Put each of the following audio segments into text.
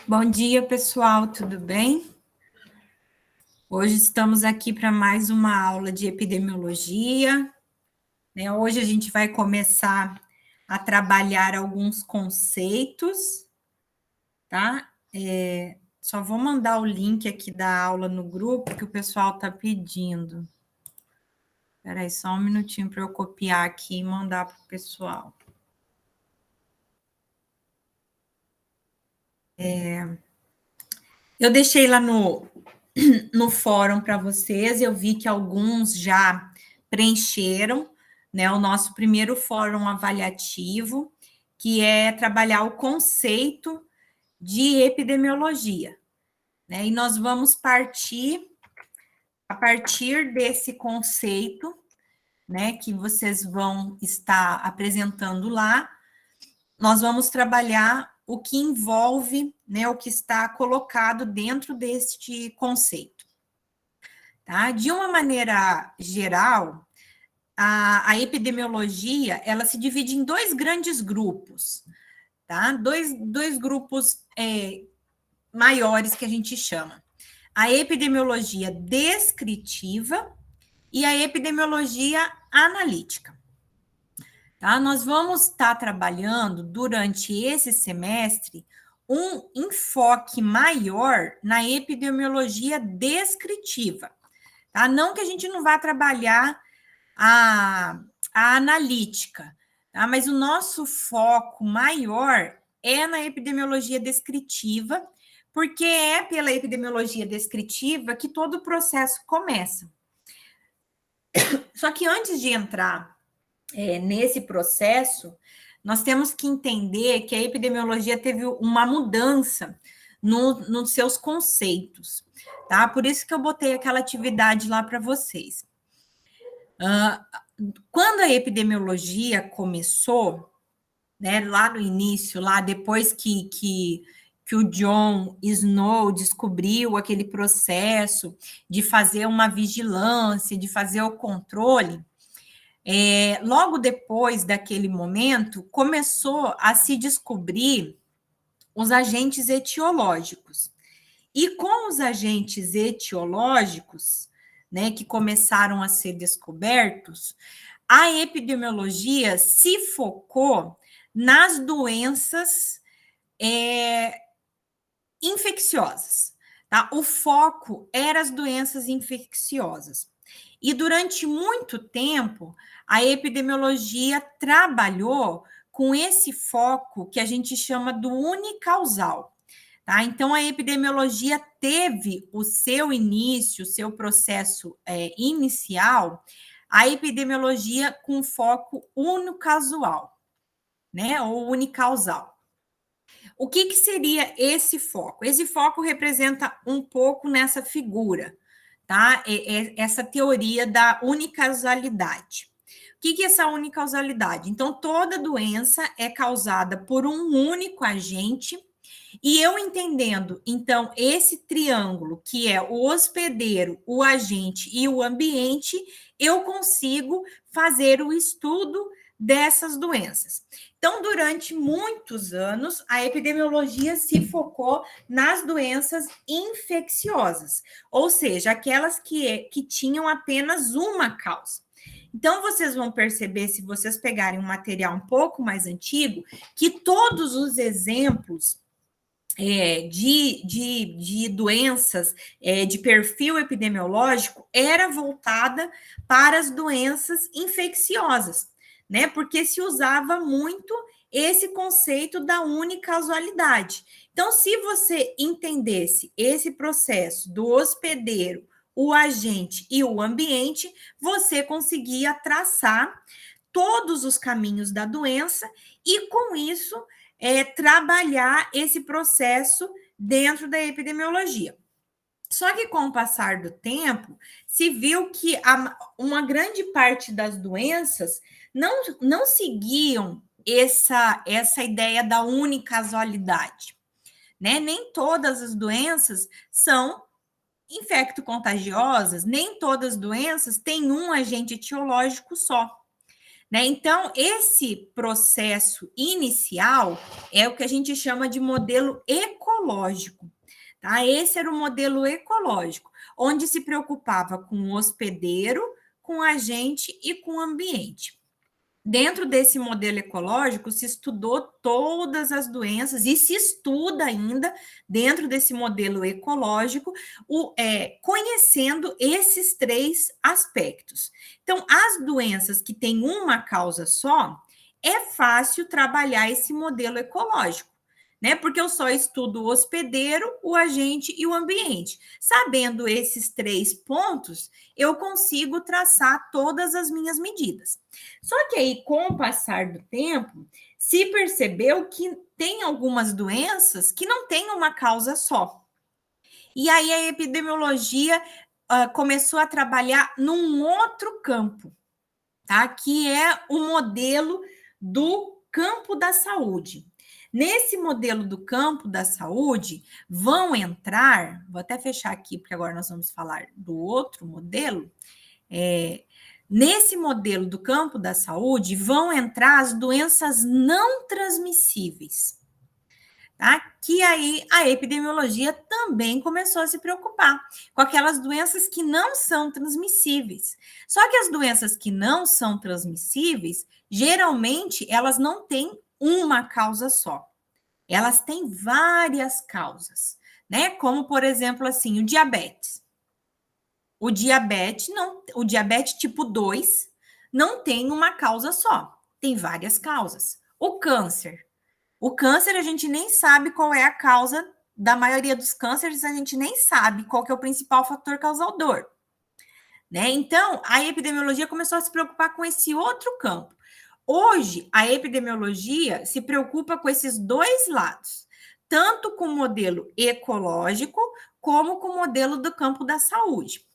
Bom dia, pessoal, tudo bem? Hoje estamos aqui para mais uma aula de epidemiologia, né? Hoje a gente vai começar a trabalhar alguns conceitos, tá? Só vou mandar o link aqui da aula no grupo que o pessoal está pedindo. Espera aí, só um minutinho para eu copiar aqui e mandar para o pessoal. Eu deixei lá no fórum para vocês, eu vi que alguns já preencheram, né, o nosso primeiro fórum avaliativo, que é trabalhar o conceito de epidemiologia, né? E nós vamos partir a partir desse conceito, né, que vocês vão estar apresentando lá, nós vamos trabalhar o que envolve, né, o que está colocado dentro deste conceito. Tá? De uma maneira geral, a epidemiologia ela se divide em dois grandes grupos, tá? Dois grupos maiores que a gente chama. A epidemiologia descritiva e a epidemiologia analítica. Tá? Nós vamos estar trabalhando durante esse semestre um enfoque maior na epidemiologia descritiva. Tá? Não que a gente não vá trabalhar a analítica, tá? Mas o nosso foco maior é na epidemiologia descritiva, porque é pela epidemiologia descritiva que todo o processo começa. Só que antes de entrar nesse processo, nós temos que entender que a epidemiologia teve uma mudança nos seus conceitos, tá? Por isso que eu botei aquela atividade lá para vocês. Quando a epidemiologia começou, né, lá no início, lá depois que o John Snow descobriu aquele processo de fazer uma vigilância, de fazer o controle, logo depois daquele momento, começou a se descobrir os agentes etiológicos. E com os agentes etiológicos, né, que começaram a ser descobertos, a epidemiologia se focou nas doenças infecciosas. Tá? O foco era as doenças infecciosas. E durante muito tempo, a epidemiologia trabalhou com esse foco que a gente chama do unicausal. Tá? Então, a epidemiologia teve o seu início, o seu processo inicial, a epidemiologia com foco unicasual, né? Ou unicausal. O que seria esse foco? Esse foco representa um pouco nessa figura, tá? Essa teoria da unicausalidade. O que é essa unicausalidade? Então, toda doença é causada por um único agente. E eu entendendo, então, esse triângulo, que é o hospedeiro, o agente e o ambiente, eu consigo fazer o estudo dessas doenças. Então, durante muitos anos, a epidemiologia se focou nas doenças infecciosas, ou seja, aquelas que tinham apenas uma causa. Então, vocês vão perceber, se vocês pegarem um material um pouco mais antigo, que todos os exemplos de doenças de perfil epidemiológico era voltada para as doenças infecciosas, né? Porque se usava muito esse conceito da unicausalidade. Então, se você entendesse esse processo do hospedeiro, o agente e o ambiente, você conseguia traçar todos os caminhos da doença e, com isso, trabalhar esse processo dentro da epidemiologia. Só que com o passar do tempo, se viu que uma grande parte das doenças não seguiam essa ideia da unicausalidade, né? Nem todas as doenças são infecto-contagiosas, nem todas as doenças têm um agente etiológico só. né? Então, esse processo inicial é o que a gente chama de modelo ecológico, tá? Esse era o modelo ecológico, onde se preocupava com o hospedeiro, com a gente e com o ambiente. Dentro desse modelo ecológico, se estudou todas as doenças e se estuda ainda dentro desse modelo ecológico, conhecendo esses três aspectos. Então, as doenças que têm uma causa só, é fácil trabalhar esse modelo ecológico, né? Porque eu só estudo o hospedeiro, o agente e o ambiente. Sabendo esses três pontos, eu consigo traçar todas as minhas medidas. Só que aí, com o passar do tempo, se percebeu que tem algumas doenças que não têm uma causa só. E aí a epidemiologia começou a trabalhar num outro campo, tá? Que é o modelo do campo da saúde. Nesse modelo do campo da saúde, vão entrar, vou até fechar aqui, porque agora nós vamos falar do outro modelo. Nesse modelo do campo da saúde, vão entrar as doenças não transmissíveis, tá? Que aí a epidemiologia também começou a se preocupar com aquelas doenças que não são transmissíveis. Só que as doenças que não são transmissíveis, geralmente, elas não têm uma causa só. Elas têm várias causas, né? Como, por exemplo, assim, o diabetes. O diabetes tipo 2 não tem uma causa só, tem várias causas. O câncer a gente nem sabe qual é a causa da maioria dos cânceres, a gente nem sabe qual que é o principal fator causador, né? Então, a epidemiologia começou a se preocupar com esse outro campo. Hoje, a epidemiologia se preocupa com esses dois lados, tanto com o modelo ecológico, como com o modelo do campo da saúde.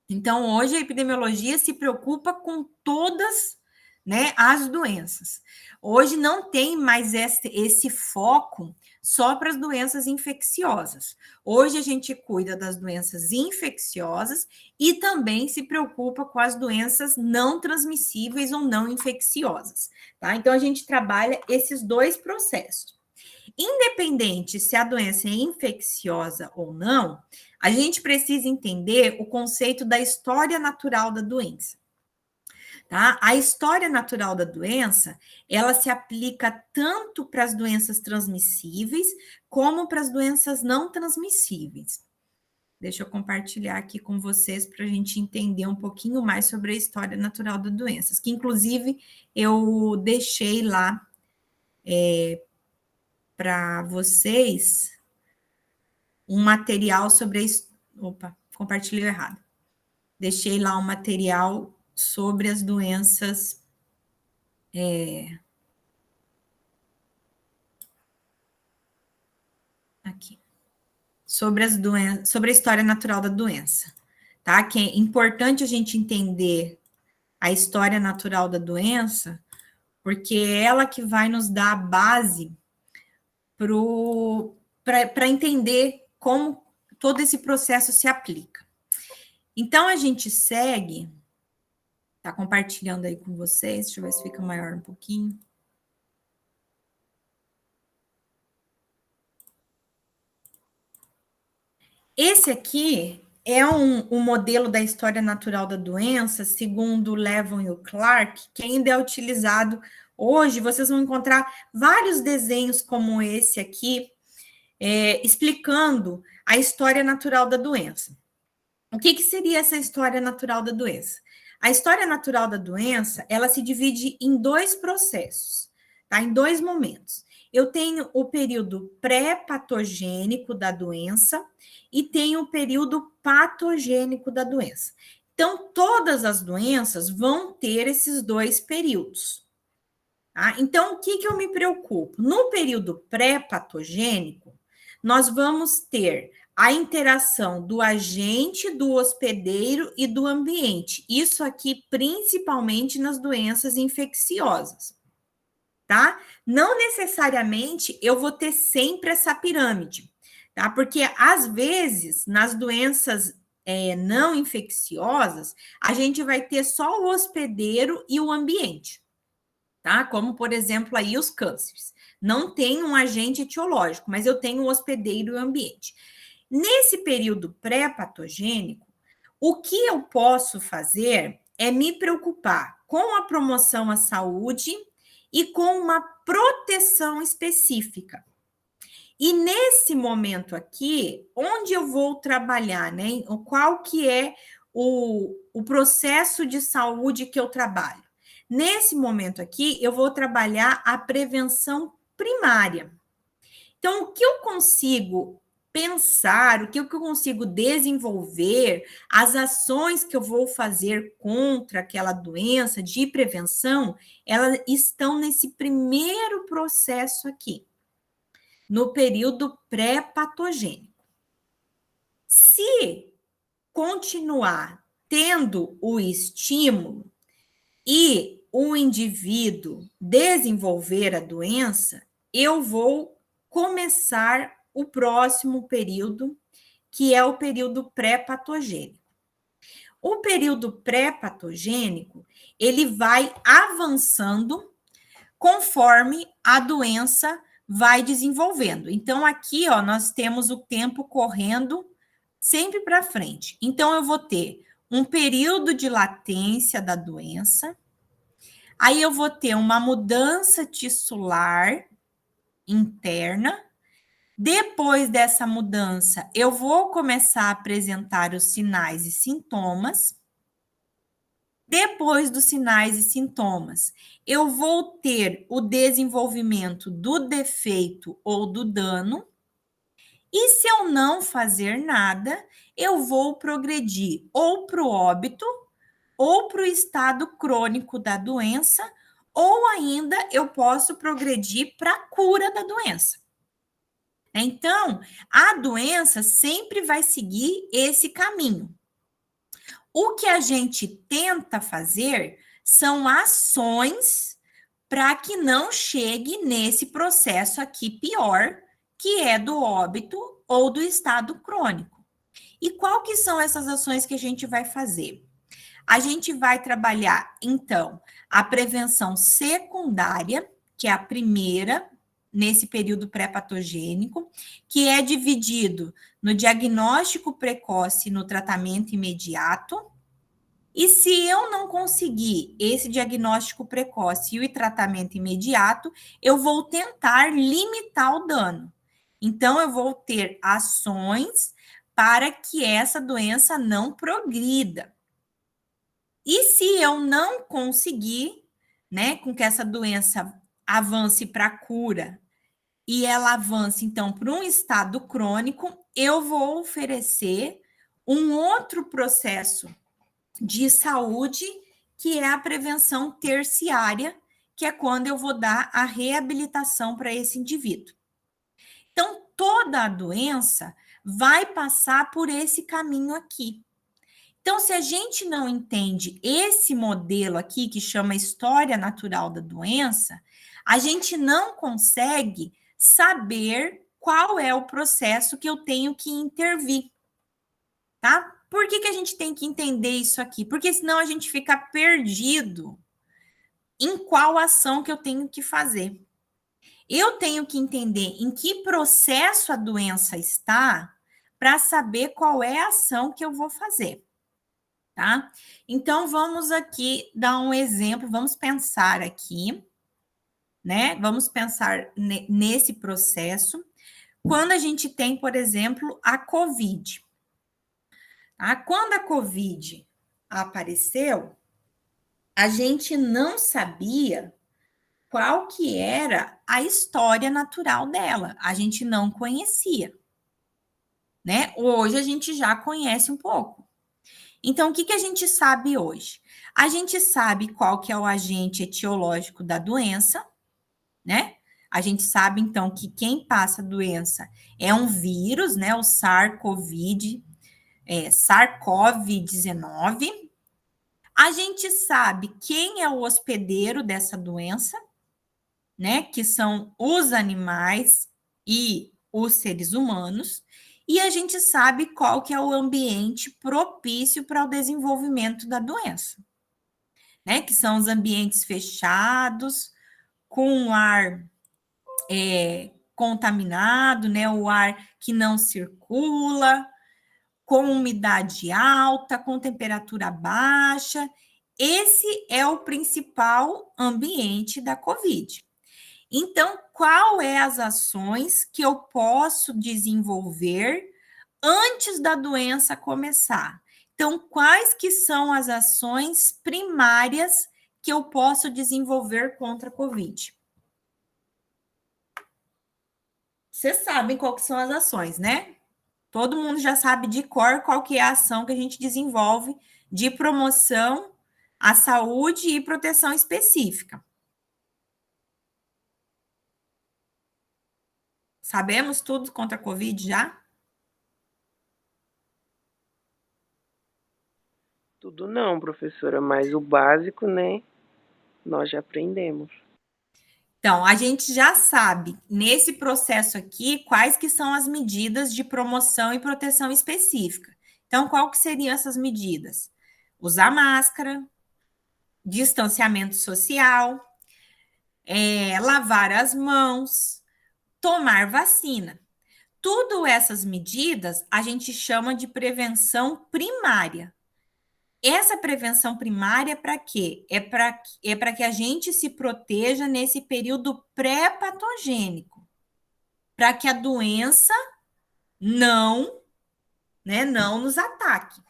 Então, hoje a epidemiologia se preocupa com todas, né, as doenças. Hoje não tem mais esse foco só para as doenças infecciosas. Hoje a gente cuida das doenças infecciosas e também se preocupa com as doenças não transmissíveis ou não infecciosas, tá? Então a gente trabalha esses dois processos. Independente se a doença é infecciosa ou não, a gente precisa entender o conceito da história natural da doença. Tá? A história natural da doença, ela se aplica tanto para as doenças transmissíveis como para as doenças não transmissíveis. Deixa eu compartilhar aqui com vocês para a gente entender um pouquinho mais sobre a história natural das doenças, que inclusive eu deixei lá para vocês um material sobre a... Opa, compartilhei errado. Deixei lá um material sobre as doenças. Aqui. Sobre as doenças, sobre a história natural da doença. Tá? Que é importante a gente entender a história natural da porque é ela que vai nos dar a base para entender como todo esse processo se aplica. Então, a gente segue, tá compartilhando aí com vocês, deixa eu ver se fica maior um pouquinho. Esse aqui é um modelo da história natural da doença, segundo Levin e o Clark, que ainda é utilizado hoje. Vocês vão encontrar vários desenhos como esse aqui, explicando a história natural da doença. O que seria essa história natural da doença? A história natural da doença, ela se divide em dois processos, tá? Em dois momentos. Eu tenho o período pré-patogênico da doença e tenho o período patogênico da doença. Então, todas as doenças vão ter esses dois períodos. Tá? Então, o que eu me preocupo? No período pré-patogênico, nós vamos ter a interação do agente, do hospedeiro e do ambiente. Isso aqui, principalmente nas doenças infecciosas, tá? Não necessariamente eu vou ter sempre essa pirâmide, tá? Porque, às vezes, nas doenças não infecciosas, a gente vai ter só o hospedeiro e o ambiente. tá? Como, por exemplo, aí os cânceres. Não tem um agente etiológico, mas eu tenho o hospedeiro e o ambiente. Nesse período pré-patogênico, o que eu posso fazer é me preocupar com a promoção à saúde e com uma proteção específica. E nesse momento aqui, onde eu vou trabalhar, né? Qual que é o processo de saúde que eu trabalho? Nesse momento aqui, eu vou trabalhar a prevenção primária. Então, o que eu consigo pensar, o que eu consigo desenvolver, as ações que eu vou fazer contra aquela doença de prevenção, elas estão nesse primeiro processo aqui, no período pré-patogênico. Se continuar tendo o estímulo e o indivíduo desenvolver a doença, eu vou começar o próximo período, que é o período pré-patogênico. O período pré-patogênico, ele vai avançando conforme a doença vai desenvolvendo. Então, aqui, ó, nós temos o tempo correndo sempre para frente. Então, eu vou ter um período de latência da doença, aí eu vou ter uma mudança tissular interna. Depois dessa mudança, eu vou começar a apresentar os sinais e sintomas. Depois dos sinais e sintomas, eu vou ter o desenvolvimento do defeito ou do dano. E se eu não fazer nada, eu vou progredir ou para o óbito, ou para o estado crônico da doença, ou ainda eu posso progredir para a cura da doença. Então, a doença sempre vai seguir esse caminho. O que a gente tenta fazer são ações para que não chegue nesse processo aqui pior, que é do óbito ou do estado crônico. E qual que são essas ações que a gente vai fazer? A gente vai trabalhar, então, a prevenção secundária, que é a primeira nesse período pré-patogênico, que é dividido no diagnóstico precoce e no tratamento imediato. E se eu não conseguir esse diagnóstico precoce e o tratamento imediato, eu vou tentar limitar o dano. Então, eu vou ter ações para que essa doença não progrida. E se eu não conseguir, né, com que essa doença avance para a cura e ela avance, então, para um estado crônico, eu vou oferecer um outro processo de saúde, que é a prevenção terciária, que é quando eu vou dar a reabilitação para esse indivíduo. Então, toda a doença vai passar por esse caminho aqui. Então, se a gente não entende esse modelo aqui, que chama história natural da doença, a gente não consegue saber qual é o processo que eu tenho que intervir, tá? Por que a gente tem que entender isso aqui? Porque senão a gente fica perdido em qual ação que eu tenho que fazer. Eu tenho que entender em que processo a doença está para saber qual é a ação que eu vou fazer. Tá? Então, vamos aqui dar um exemplo, vamos pensar aqui, né? Vamos pensar nesse processo. Quando a gente tem, por exemplo, a COVID. Tá? Quando a COVID apareceu, a gente não sabia qual que era a história natural dela. A gente não conhecia, né? Hoje a gente já conhece um pouco. Então, o que a gente sabe hoje? A gente sabe qual que é o agente etiológico da doença, né? A gente sabe, então, que quem passa a doença é um vírus, né? O SARS-CoV-19. A gente sabe quem é o hospedeiro dessa doença, né? Que são os animais e os seres humanos. E a gente sabe qual que é o ambiente propício para o desenvolvimento da doença, né? Que são os ambientes fechados, com o ar contaminado, né? O ar que não circula, com umidade alta, com temperatura baixa. Esse é o principal ambiente da COVID. Então, qual é as ações que eu posso desenvolver antes da doença começar? Então, quais que são as ações primárias que eu posso desenvolver contra a COVID? Vocês sabem qual que são as ações, né? Todo mundo já sabe de cor qual que é a ação que a gente desenvolve de promoção à saúde e proteção específica. Sabemos tudo contra a Covid já? Tudo não, professora, mas o básico, né, nós já aprendemos. Então, a gente já sabe, nesse processo aqui, quais que são as medidas de promoção e proteção específica. Então, qual que seriam essas medidas? Usar máscara, distanciamento social, lavar as mãos, tomar vacina. Tudo essas medidas a gente chama de prevenção primária. Essa prevenção primária é para quê? É para que a gente se proteja nesse período pré-patogênico, para que a doença não nos ataque,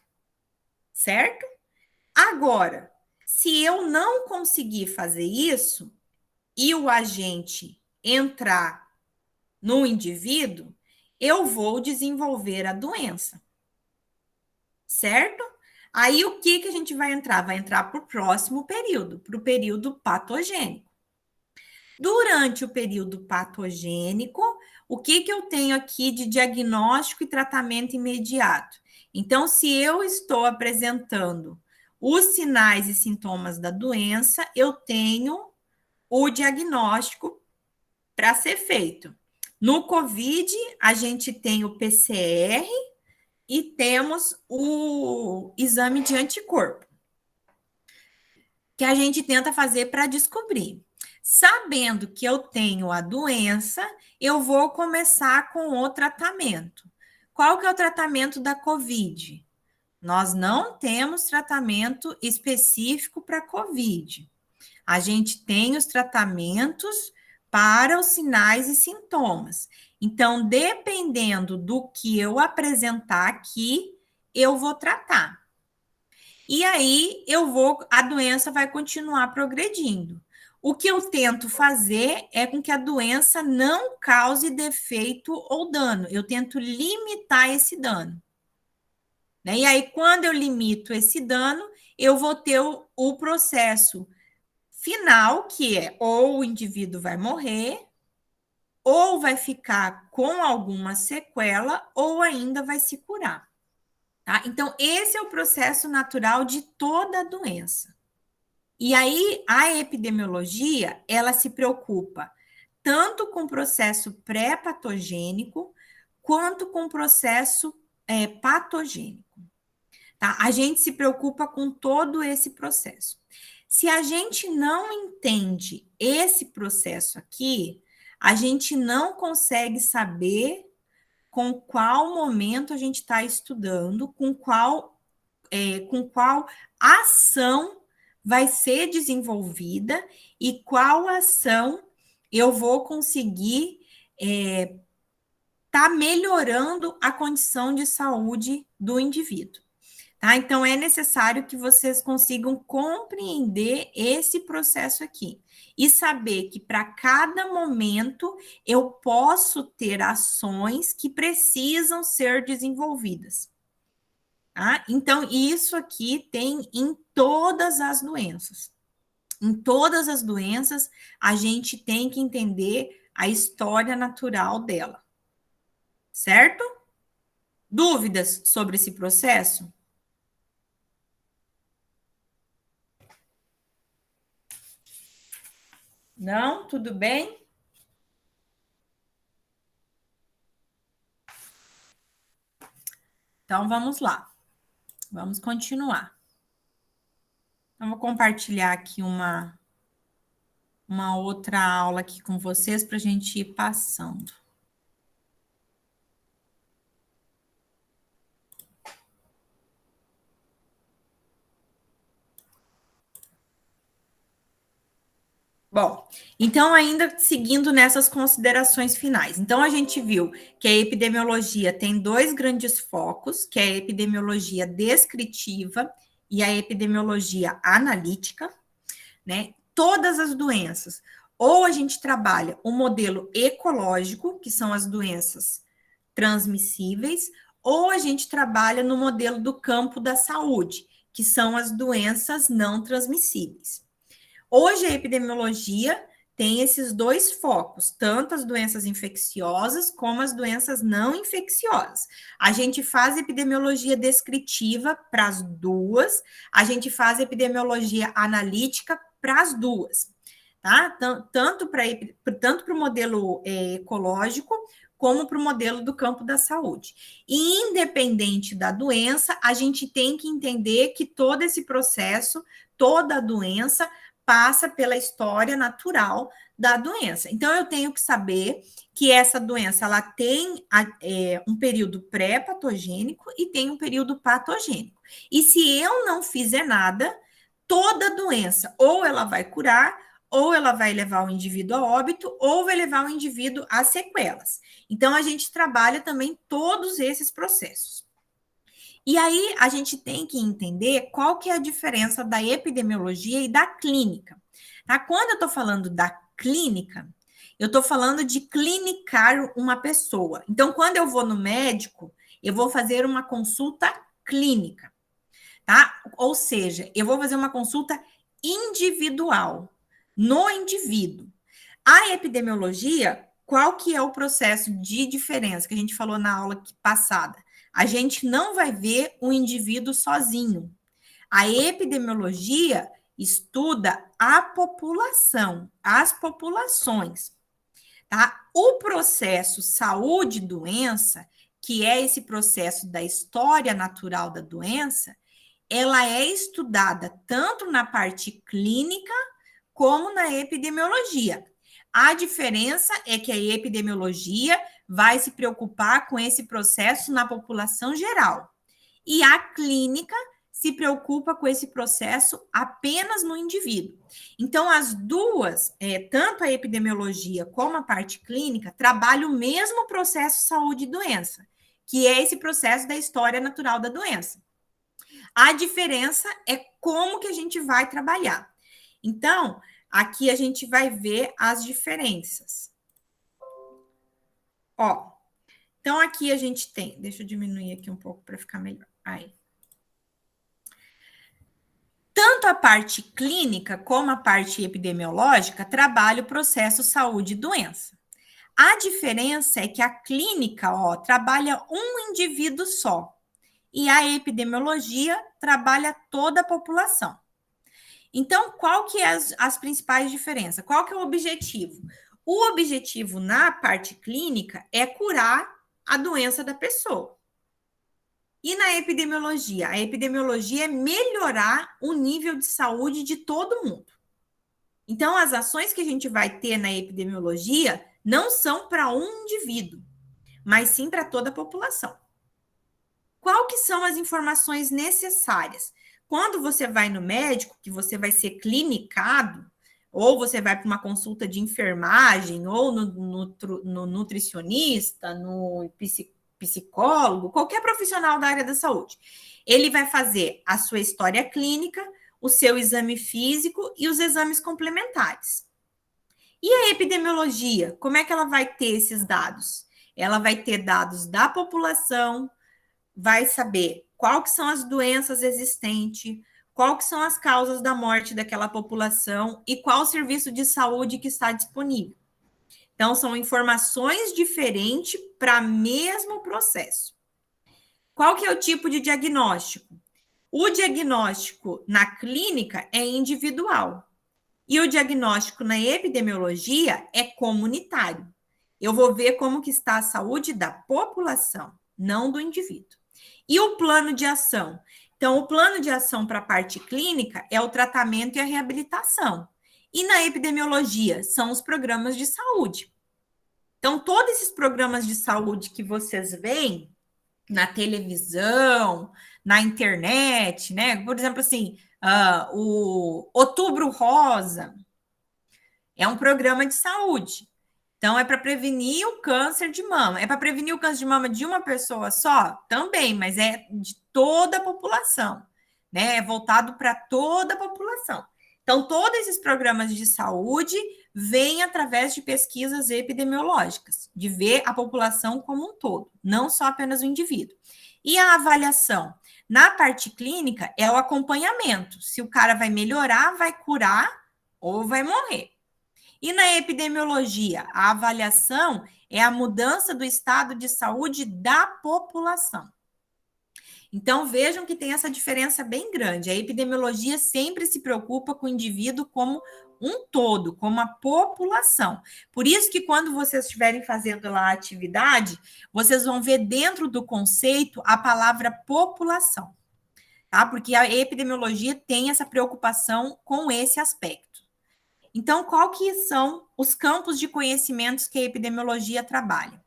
certo? Agora, se eu não conseguir fazer isso e o agente entrar no indivíduo, eu vou desenvolver a doença, certo? Aí o que a gente vai entrar? Vai entrar para o próximo período, para o período patogênico. Durante o período patogênico, o que eu tenho aqui de diagnóstico e tratamento imediato? Então, se eu estou apresentando os sinais e sintomas da doença, eu tenho o diagnóstico para ser feito. No COVID, a gente tem o PCR e temos o exame de anticorpo, que a gente tenta fazer para descobrir. Sabendo que eu tenho a doença, eu vou começar com o tratamento. Qual que é o tratamento da COVID? Nós não temos tratamento específico para COVID. A gente tem os tratamentos para os sinais e sintomas. Então, dependendo do que eu apresentar aqui, eu vou tratar. E aí a doença vai continuar progredindo. O que eu tento fazer é com que a doença não cause defeito ou dano. Eu tento limitar esse dano. Né? E aí, quando eu limito esse dano, eu vou ter o processo final, que é ou o indivíduo vai morrer, ou vai ficar com alguma sequela, ou ainda vai se curar. Tá? Então, esse é o processo natural de toda a doença. E aí, a epidemiologia, ela se preocupa tanto com o processo pré-patogênico, quanto com o processo patogênico. Tá? A gente se preocupa com todo esse processo. Se a gente não entende esse processo aqui, a gente não consegue saber com qual momento a gente está estudando, com qual ação vai ser desenvolvida e qual ação eu vou conseguir tá melhorando a condição de saúde do indivíduo. Tá? Então, é necessário que vocês consigam compreender esse processo aqui e saber que para cada momento eu posso ter ações que precisam ser desenvolvidas. Tá? Então, isso aqui tem em todas as doenças. Em todas as doenças, a gente tem que entender a história natural dela. Certo? Dúvidas sobre esse processo? Não? Tudo bem? Então, vamos lá. Vamos continuar. Então, vou compartilhar aqui uma uma outra aula aqui com vocês para a gente ir passando. Bom, então, ainda seguindo nessas considerações finais. Então, a gente viu que a epidemiologia tem dois grandes focos, que é a epidemiologia descritiva e a epidemiologia analítica, né? Todas as doenças. Ou a gente trabalha o modelo ecológico, que são as doenças transmissíveis, ou a gente trabalha no modelo do campo da saúde, que são as doenças não transmissíveis. Hoje, a epidemiologia tem esses dois focos, tanto as doenças infecciosas como as doenças não infecciosas. A gente faz epidemiologia descritiva para as duas, a gente faz epidemiologia analítica para as duas, tá? Tanto para o modelo ecológico, como para o modelo do campo da saúde. E, independente da doença, a gente tem que entender que todo esse processo, toda a doença, passa pela história natural da doença. Então, eu tenho que saber que essa doença ela tem um período pré-patogênico e tem um período patogênico. E se eu não fizer nada, toda doença ou ela vai curar, ou ela vai levar o indivíduo a óbito, ou vai levar o indivíduo a sequelas. Então, a gente trabalha também todos esses processos. E aí a gente tem que entender qual que é a diferença da epidemiologia e da clínica. Tá? Quando eu estou falando da clínica, eu estou falando de clinicar uma pessoa. Então, quando eu vou no médico, eu vou fazer uma consulta clínica, tá? Ou seja, eu vou fazer uma consulta individual, no indivíduo. A epidemiologia, qual que é o processo de diferença que a gente falou na aula passada? A gente não vai ver o indivíduo sozinho. A epidemiologia estuda a população, as populações, tá? O processo saúde-doença, que é esse processo da história natural da doença, ela é estudada tanto na parte clínica como na epidemiologia. A diferença é que a epidemiologia vai se preocupar com esse processo na população geral. E a clínica se preocupa com esse processo apenas no indivíduo. Então, as duas, tanto a epidemiologia como a parte clínica, trabalham o mesmo processo saúde e doença, que é esse processo da história natural da doença. A diferença é como que a gente vai trabalhar. Então, aqui a gente vai ver as diferenças. Ó, então aqui a gente tem, deixa eu diminuir aqui um pouco para ficar melhor. Aí. Tanto a parte clínica como a parte epidemiológica trabalha o processo saúde e doença. A diferença é que a clínica, ó, trabalha um indivíduo só, e a epidemiologia trabalha toda a população. Então, qual que é as principais diferenças? Qual que é o objetivo? O objetivo na parte clínica é curar a doença da pessoa. E na epidemiologia? A epidemiologia é melhorar o nível de saúde de todo mundo. Então, as ações que a gente vai ter na epidemiologia não são para um indivíduo, mas sim para toda a população. Qual que são as informações necessárias? Quando você vai no médico, que você vai ser clinicado, ou você vai para uma consulta de enfermagem, ou no nutricionista, no psicólogo, qualquer profissional da área da saúde, ele vai fazer a sua história clínica, o seu exame físico e os exames complementares. E a epidemiologia, como é que ela vai ter esses dados? Ela vai ter dados da população, vai saber qual que são as doenças existentes, qual que são as causas da morte daquela população e qual o serviço de saúde que está disponível. Então, são informações diferentes para o mesmo processo. Qual que é o tipo de diagnóstico? O diagnóstico na clínica é individual e o diagnóstico na epidemiologia é comunitário. Eu vou ver como que está a saúde da população, não do indivíduo. E o plano de ação? Então, o plano de ação para a parte clínica é o tratamento e a reabilitação. E na epidemiologia, são os programas de saúde. Então, todos esses programas de saúde que vocês veem na televisão, na internet, né? Por exemplo, assim, o Outubro Rosa é um programa de saúde. Então, é para prevenir o câncer de mama. É para prevenir o câncer de mama de uma pessoa só? Também, mas é de toda a população, né? É voltado para toda a população. Então, todos esses programas de saúde vêm através de pesquisas epidemiológicas, de ver a população como um todo, não só apenas o indivíduo. E a avaliação? Na parte clínica, é o acompanhamento. Se o cara vai melhorar, vai curar ou vai morrer. E na epidemiologia, a avaliação é a mudança do estado de saúde da população. Então, vejam que tem essa diferença bem grande. A epidemiologia sempre se preocupa com o indivíduo como um todo, como a população. Por isso que quando vocês estiverem fazendo lá a atividade, vocês vão ver dentro do conceito a palavra população, tá? Porque a epidemiologia tem essa preocupação com esse aspecto. Então, qual que são os campos de conhecimentos que a epidemiologia trabalha?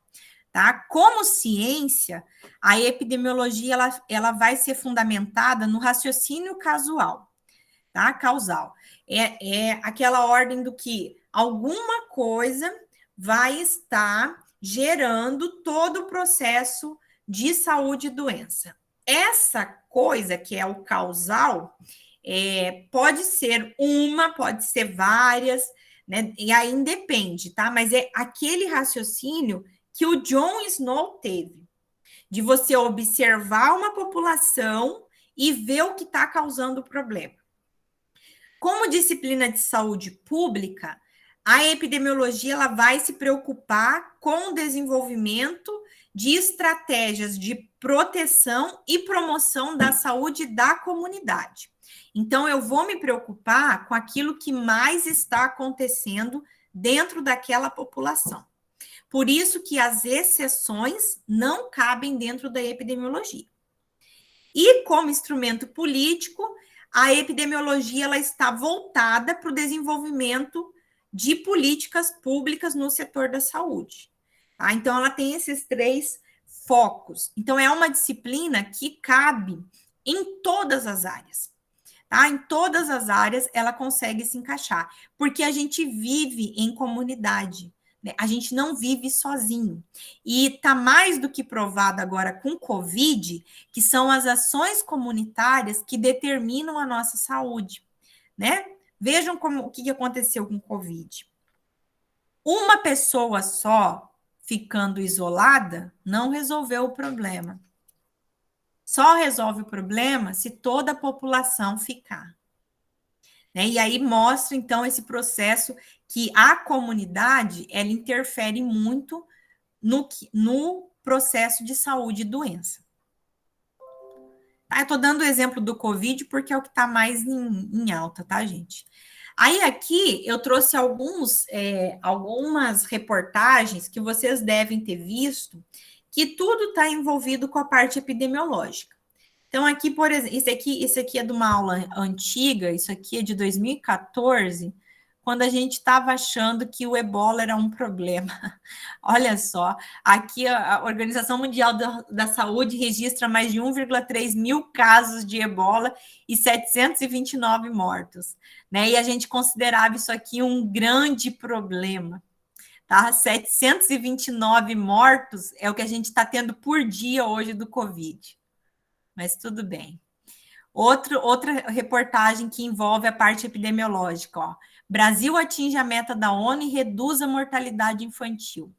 Tá? Como ciência, a epidemiologia ela vai ser fundamentada no raciocínio causal, tá? Causal. É aquela ordem do que alguma coisa vai estar gerando todo o processo de saúde e doença. Essa coisa que é o causal, pode ser uma, pode ser várias, né? E aí depende, tá? Mas é aquele raciocínio que o John Snow teve, de você observar uma população e ver o que está causando o problema. Como disciplina de saúde pública, a epidemiologia ela vai se preocupar com o desenvolvimento de estratégias de proteção e promoção da saúde da comunidade. Então, eu vou me preocupar com aquilo que mais está acontecendo dentro daquela população. Por isso que as exceções não cabem dentro da epidemiologia. E como instrumento político, a epidemiologia ela está voltada para o desenvolvimento de políticas públicas no setor da saúde. Tá? Então, ela tem esses 3 focos. Então, é uma disciplina que cabe em todas as áreas. Tá? Em todas as áreas, ela consegue se encaixar, porque a gente vive em comunidade. A gente não vive sozinho. E está mais do que provado agora com Covid, que são as ações comunitárias que determinam a nossa saúde, né? Vejam o que aconteceu com Covid. Uma pessoa só ficando isolada não resolveu o problema. Só resolve o problema se toda a população ficar. Né? E aí mostra, então, esse processo que a comunidade, ela interfere muito no processo de saúde e doença. Tá? Eu estou dando o exemplo do Covid porque é o que está mais em alta, tá, gente? Aí aqui eu trouxe algumas reportagens que vocês devem ter visto, que tudo está envolvido com a parte epidemiológica. Então, aqui, por exemplo, isso aqui é de uma aula antiga, isso aqui é de 2014, quando a gente estava achando que o ebola era um problema. Olha só, aqui a Organização Mundial da Saúde registra mais de 1,3 mil casos de ebola e 729 mortos, né? E a gente considerava isso aqui um grande problema, tá? 729 mortos é o que a gente está tendo por dia hoje do Covid. Mas tudo bem. Outra reportagem que envolve a parte epidemiológica, ó. Brasil atinge a meta da ONU e reduz a mortalidade infantil.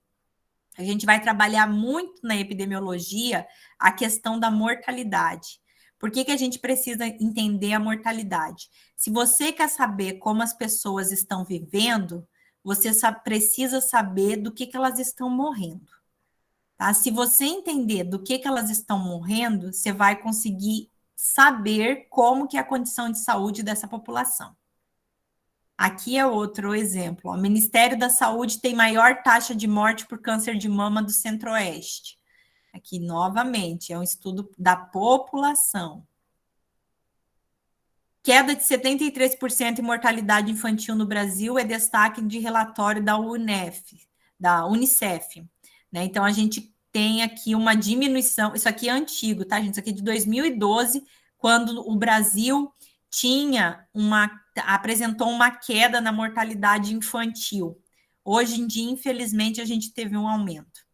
A gente vai trabalhar muito na epidemiologia a questão da mortalidade. Por que a gente precisa entender a mortalidade? Se você quer saber como as pessoas estão vivendo, você precisa saber do que elas estão morrendo. Tá? Se você entender do que elas estão morrendo, você vai conseguir saber como que é a condição de saúde dessa população. Aqui é outro exemplo. O Ministério da Saúde tem maior taxa de morte por câncer de mama do Centro-Oeste. Aqui, novamente, é um estudo da população. O Queda de 73% em mortalidade infantil no Brasil é destaque de relatório da Unicef. Né? Então, a gente tem aqui uma diminuição, isso aqui é antigo, tá, gente? Isso aqui é de 2012, quando o Brasil apresentou uma queda na mortalidade infantil. Hoje em dia, infelizmente, a gente teve um aumento.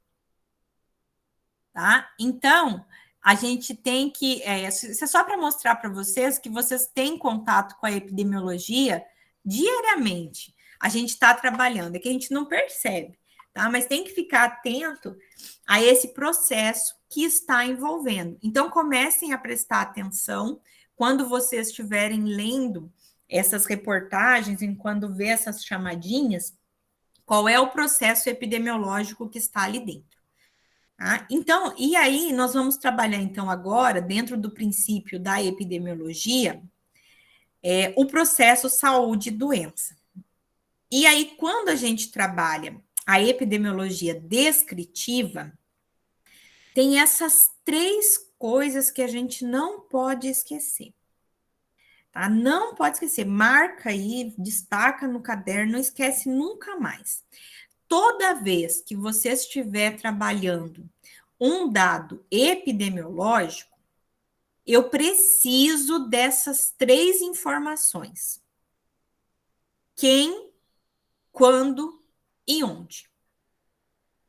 Tá? Então, a gente tem que... isso é só para mostrar para vocês que vocês têm contato com a epidemiologia diariamente. A gente está trabalhando, é que a gente não percebe, tá? Mas tem que ficar atento a esse processo que está envolvendo. Então, comecem a prestar atenção quando vocês estiverem lendo essas reportagens, quando vê essas chamadinhas, qual é o processo epidemiológico que está ali dentro. Tá? Então, e aí nós vamos trabalhar então agora, dentro do princípio da epidemiologia, o processo saúde e doença. E aí, quando a gente trabalha a epidemiologia descritiva, tem essas 3 coisas que a gente não pode esquecer. Tá? Não pode esquecer, marca aí, destaca no caderno, não esquece nunca mais. Toda vez que você estiver trabalhando um dado epidemiológico, eu preciso dessas 3 informações: quem, quando e onde.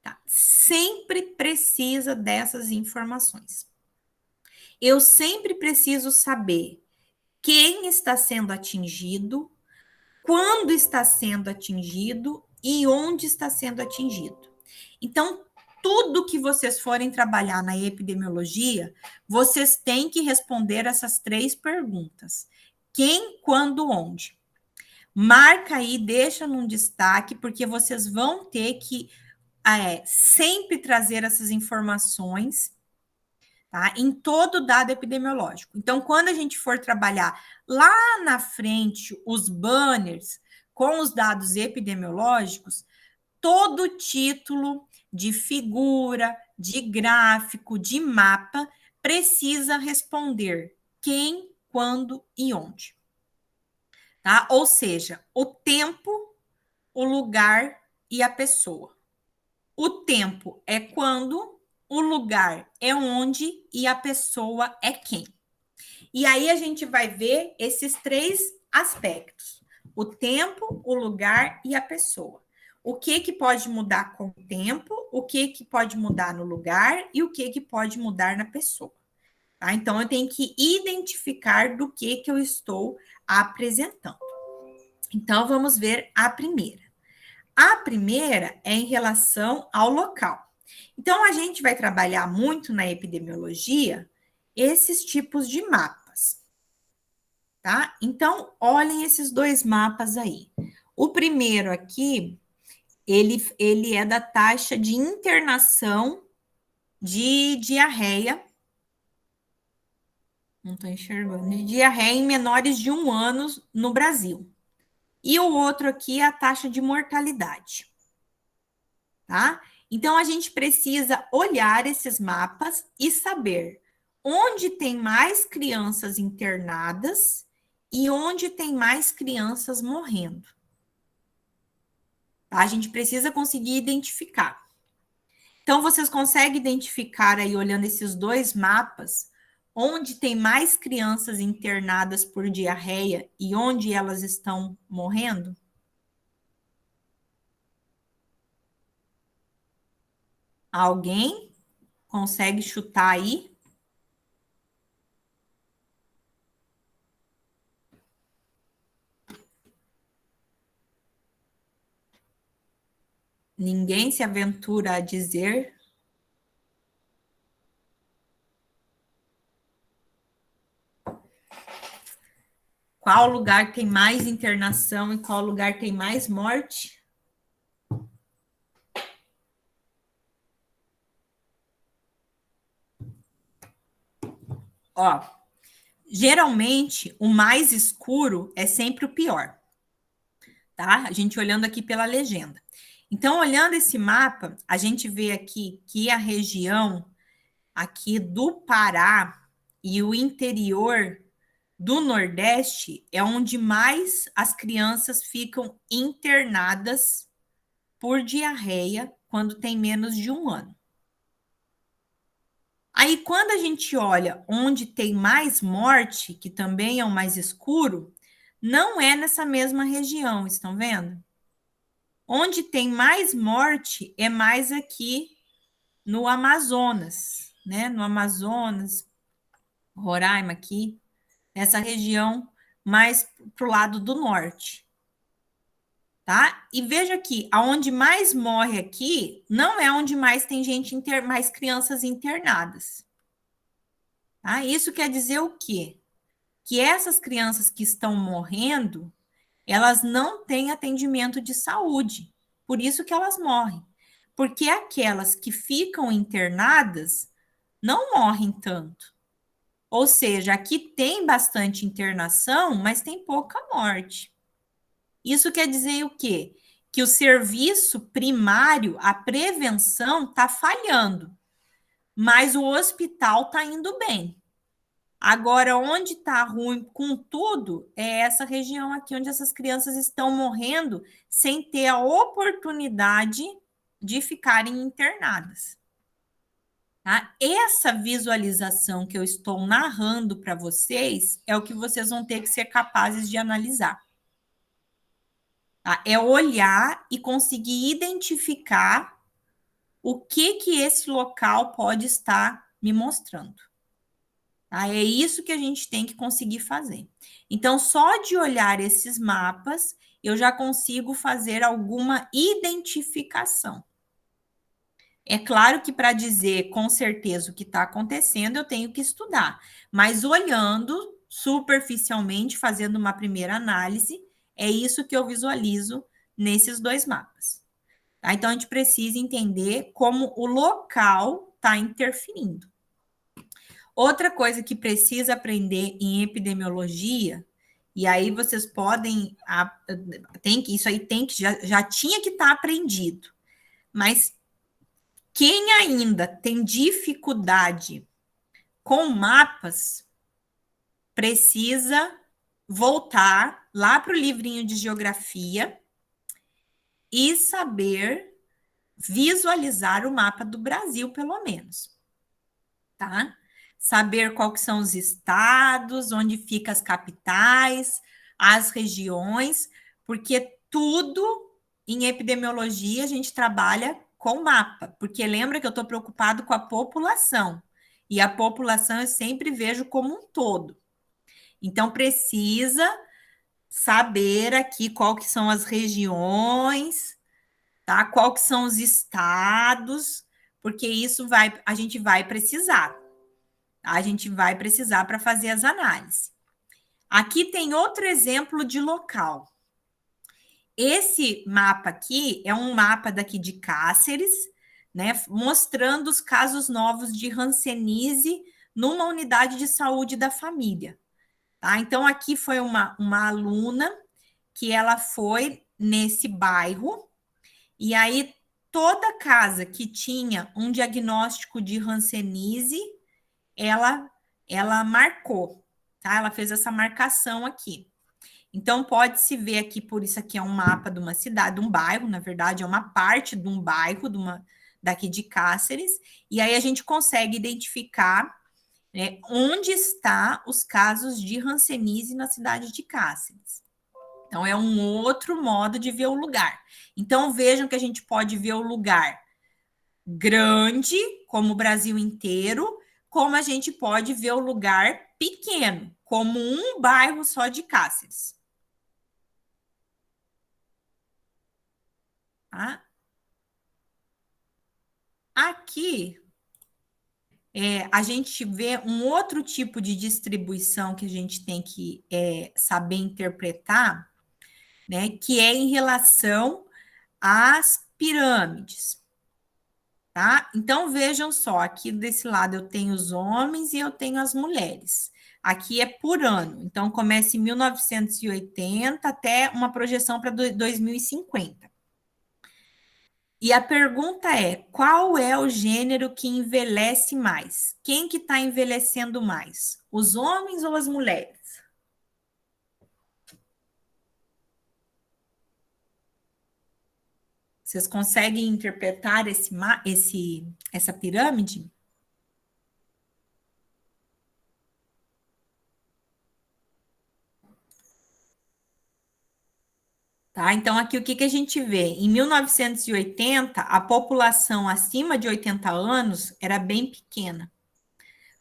Tá? Sempre precisa dessas informações. Eu sempre preciso saber quem está sendo atingido, quando está sendo atingido e onde está sendo atingido. Então, tudo que vocês forem trabalhar na epidemiologia, vocês têm que responder essas 3 perguntas: quem, quando, onde. Marca aí, deixa num destaque, porque vocês vão ter que sempre trazer essas informações, tá? Em todo dado epidemiológico. Então, quando a gente for trabalhar lá na frente os banners com os dados epidemiológicos, todo título de figura, de gráfico, de mapa precisa responder quem, quando e onde. Tá? Ou seja, o tempo, o lugar e a pessoa. O tempo é quando, o lugar é onde e a pessoa é quem. E aí a gente vai ver esses 3 aspectos: o tempo, o lugar e a pessoa. O que pode mudar com o tempo, o que pode mudar no lugar e o que pode mudar na pessoa. Tá? Então, eu tenho que identificar do que eu estou apresentando. Então, vamos ver a primeira. A primeira é em relação ao local. Então, a gente vai trabalhar muito na epidemiologia esses tipos de mapas. Tá? Então, olhem esses 2 mapas aí. O primeiro aqui, ele é da taxa de internação de diarreia. Não estou enxergando. De diarreia em menores de 1 ano no Brasil. E o outro aqui é a taxa de mortalidade. Tá? Então, a gente precisa olhar esses mapas e saber onde tem mais crianças internadas e onde tem mais crianças morrendo. Tá? A gente precisa conseguir identificar. Então, vocês conseguem identificar aí, olhando esses 2 mapas, onde tem mais crianças internadas por diarreia e onde elas estão morrendo? Alguém consegue chutar aí? Ninguém se aventura a dizer? Qual lugar tem mais internação e qual lugar tem mais morte? Ó, geralmente o mais escuro é sempre o pior, tá? A gente olhando aqui pela legenda. Então, olhando esse mapa, a gente vê aqui que a região aqui do Pará e o interior do Nordeste é onde mais as crianças ficam internadas por diarreia quando tem menos de 1 ano. Aí, quando a gente olha onde tem mais morte, que também é o mais escuro, não é nessa mesma região, estão vendo? Onde tem mais morte é mais aqui no Amazonas, né? No Amazonas, Roraima aqui, nessa região mais para o lado do norte, tá? E veja aqui, aonde mais morre aqui, não é onde mais tem gente, mais crianças internadas. Tá? Isso quer dizer o quê? Que essas crianças que estão morrendo, elas não têm atendimento de saúde, por isso que elas morrem. Porque aquelas que ficam internadas não morrem tanto. Ou seja, aqui tem bastante internação, mas tem pouca morte. Isso quer dizer o quê? Que o serviço primário, a prevenção, está falhando, mas o hospital está indo bem. Agora, onde está ruim com tudo é essa região aqui, onde essas crianças estão morrendo sem ter a oportunidade de ficarem internadas. Tá? Essa visualização que eu estou narrando para vocês é o que vocês vão ter que ser capazes de analisar. Tá? É olhar e conseguir identificar o que esse local pode estar me mostrando. Tá? É isso que a gente tem que conseguir fazer. Então, só de olhar esses mapas, eu já consigo fazer alguma identificação. É claro que para dizer com certeza o que está acontecendo, eu tenho que estudar, mas olhando superficialmente, fazendo uma primeira análise, é isso que eu visualizo nesses dois mapas. Tá? Então, a gente precisa entender como o local está interferindo. Outra coisa que precisa aprender em epidemiologia, e aí vocês podem, isso aí tem que, já tinha que estar aprendido, mas quem ainda tem dificuldade com mapas, precisa voltar lá para o livrinho de geografia e saber visualizar o mapa do Brasil, pelo menos, tá? Saber quais são os estados, onde ficam as capitais, as regiões, porque tudo em epidemiologia a gente trabalha com mapa, porque lembra que eu estou preocupado com a população, e a população eu sempre vejo como um todo. Então, precisa saber aqui qual que são as regiões, tá? Qual que são os estados, porque isso a gente vai precisar. A gente vai precisar para fazer as análises. Aqui tem outro exemplo de local. Esse mapa aqui é um mapa daqui de Cáceres, né, mostrando os casos novos de hanseníase numa unidade de saúde da família. Tá? Então, aqui foi uma aluna que ela foi nesse bairro, e aí toda casa que tinha um diagnóstico de hanseníase, ela marcou, tá? Ela fez essa marcação aqui. Então, pode-se ver aqui, por isso aqui é um mapa de uma cidade, de um bairro, na verdade, é uma parte de um bairro, daqui de Cáceres, e aí a gente consegue identificar, né, onde está os casos de hanseníase na cidade de Cáceres. Então, é um outro modo de ver o lugar. Então, vejam que a gente pode ver o lugar grande, como o Brasil inteiro, como a gente pode ver o lugar pequeno, como um bairro só de Cáceres. Tá? Aqui, a gente vê um outro tipo de distribuição que a gente tem que saber interpretar, né, que é em relação às pirâmides. Tá? Então, vejam só, aqui desse lado eu tenho os homens e eu tenho as mulheres. Aqui é por ano, então começa em 1980 até uma projeção para 2050. E a pergunta é, qual é o gênero que envelhece mais? Quem que está envelhecendo mais? Os homens ou as mulheres? Vocês conseguem interpretar essa pirâmide? Tá? Então, aqui o que a gente vê? Em 1980, a população acima de 80 anos era bem pequena.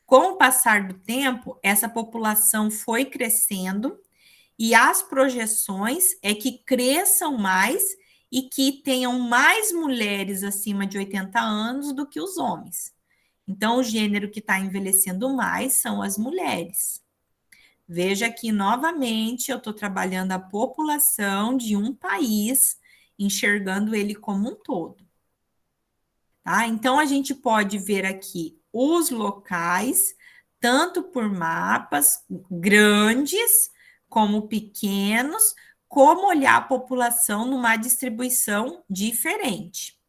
Com o passar do tempo, essa população foi crescendo e as projeções é que cresçam mais e que tenham mais mulheres acima de 80 anos do que os homens. Então, o gênero que está envelhecendo mais são as mulheres. Veja que, novamente, eu estou trabalhando a população de um país, enxergando ele como um todo. Tá? Então, a gente pode ver aqui os locais, tanto por mapas grandes como pequenos, como olhar a população numa distribuição diferente.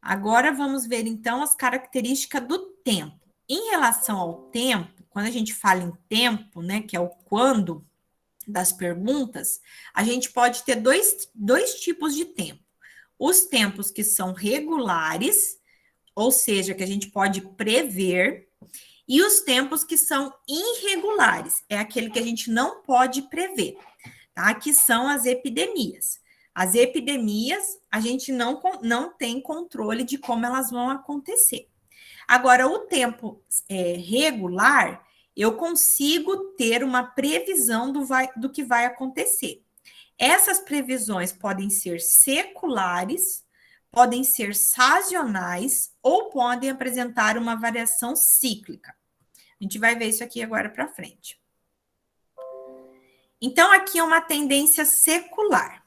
Agora, vamos ver, então, as características do tempo. Em relação ao tempo, quando a gente fala em tempo, né, que é o quando das perguntas, a gente pode ter dois tipos de tempo. Os tempos que são regulares, ou seja, que a gente pode prever, e os tempos que são irregulares, é aquele que a gente não pode prever, tá? Que são as epidemias. As epidemias, a gente não tem controle de como elas vão acontecer. Agora, o tempo regular, eu consigo ter uma previsão do que vai acontecer. Essas previsões podem ser seculares, podem ser sazonais ou podem apresentar uma variação cíclica. A gente vai ver isso aqui agora para frente. Então, aqui é uma tendência secular.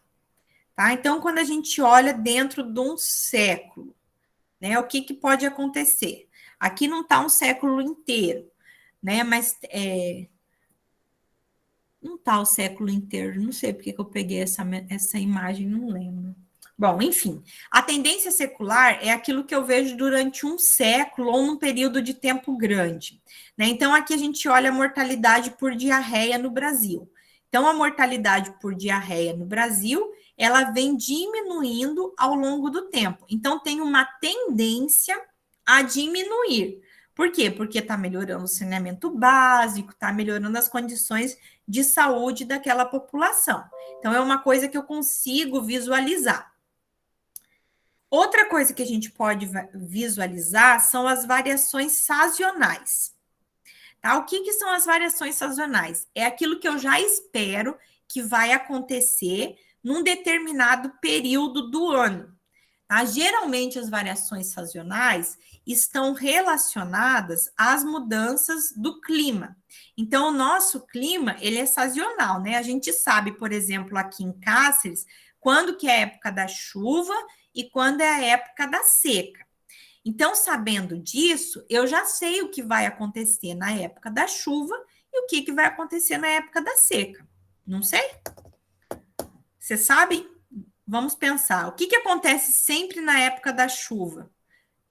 Tá? Então, quando a gente olha dentro de um século, né, o que pode acontecer? Aqui não está um século inteiro, né? Mas não está o século inteiro. Não sei porque que eu peguei essa imagem, não lembro. Bom, enfim, a tendência secular é aquilo que eu vejo durante um século ou num período de tempo grande. Né? Então, aqui a gente olha a mortalidade por diarreia no Brasil. Então, a mortalidade por diarreia no Brasil, ela vem diminuindo ao longo do tempo. Então, tem uma tendência a diminuir. Por quê? Porque está melhorando o saneamento básico, está melhorando as condições de saúde daquela população. Então, é uma coisa que eu consigo visualizar. Outra coisa que a gente pode visualizar são as variações sazonais. Tá? O que são as variações sazonais? É aquilo que eu já espero que vai acontecer num determinado período do ano. Tá? Geralmente, as variações sazonais estão relacionadas às mudanças do clima. Então, o nosso clima, ele é sazonal, né? A gente sabe, por exemplo, aqui em Cáceres, quando que é a época da chuva e quando é a época da seca. Então, sabendo disso, eu já sei o que vai acontecer na época da chuva e o que vai acontecer na época da seca. Não sei? Você sabe? Vamos pensar. O que acontece sempre na época da chuva?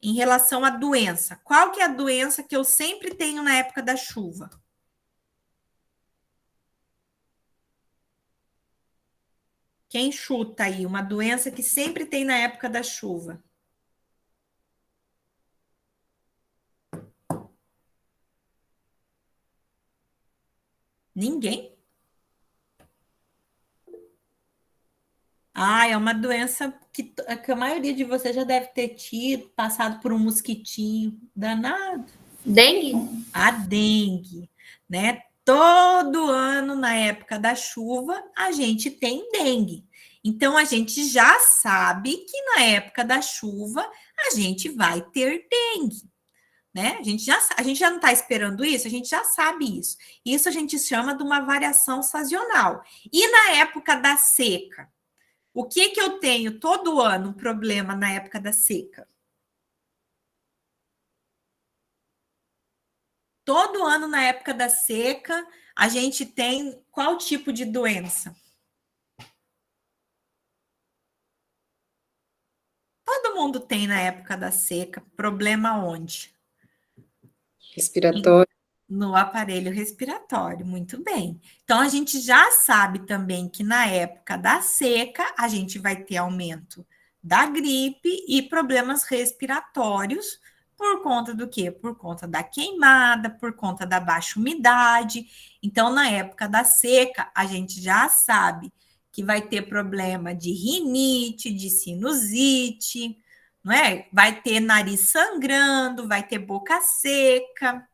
Em relação à doença. Qual que é a doença que eu sempre tenho na época da chuva? Quem chuta aí uma doença que sempre tem na época da chuva? Ninguém? Ah, é uma doença que a maioria de vocês já deve ter tido, passado por um mosquitinho danado. Dengue? A dengue, né? Todo ano, na época da chuva, a gente tem dengue. Então, a gente já sabe que na época da chuva a gente vai ter dengue, né? A gente já não está esperando isso, a gente já sabe isso. Isso a gente chama de uma variação sazonal. E na época da seca? O que eu tenho todo ano um problema na época da seca? Todo ano, na época da seca, a gente tem qual tipo de doença? Todo mundo tem na época da seca. Problema onde? Respiratório. No aparelho respiratório, muito bem. Então, a gente já sabe também que na época da seca, a gente vai ter aumento da gripe e problemas respiratórios, por conta do quê? Por conta da queimada, por conta da baixa umidade. Então, na época da seca, a gente já sabe que vai ter problema de rinite, de sinusite, não é? Vai ter nariz sangrando, vai ter boca seca,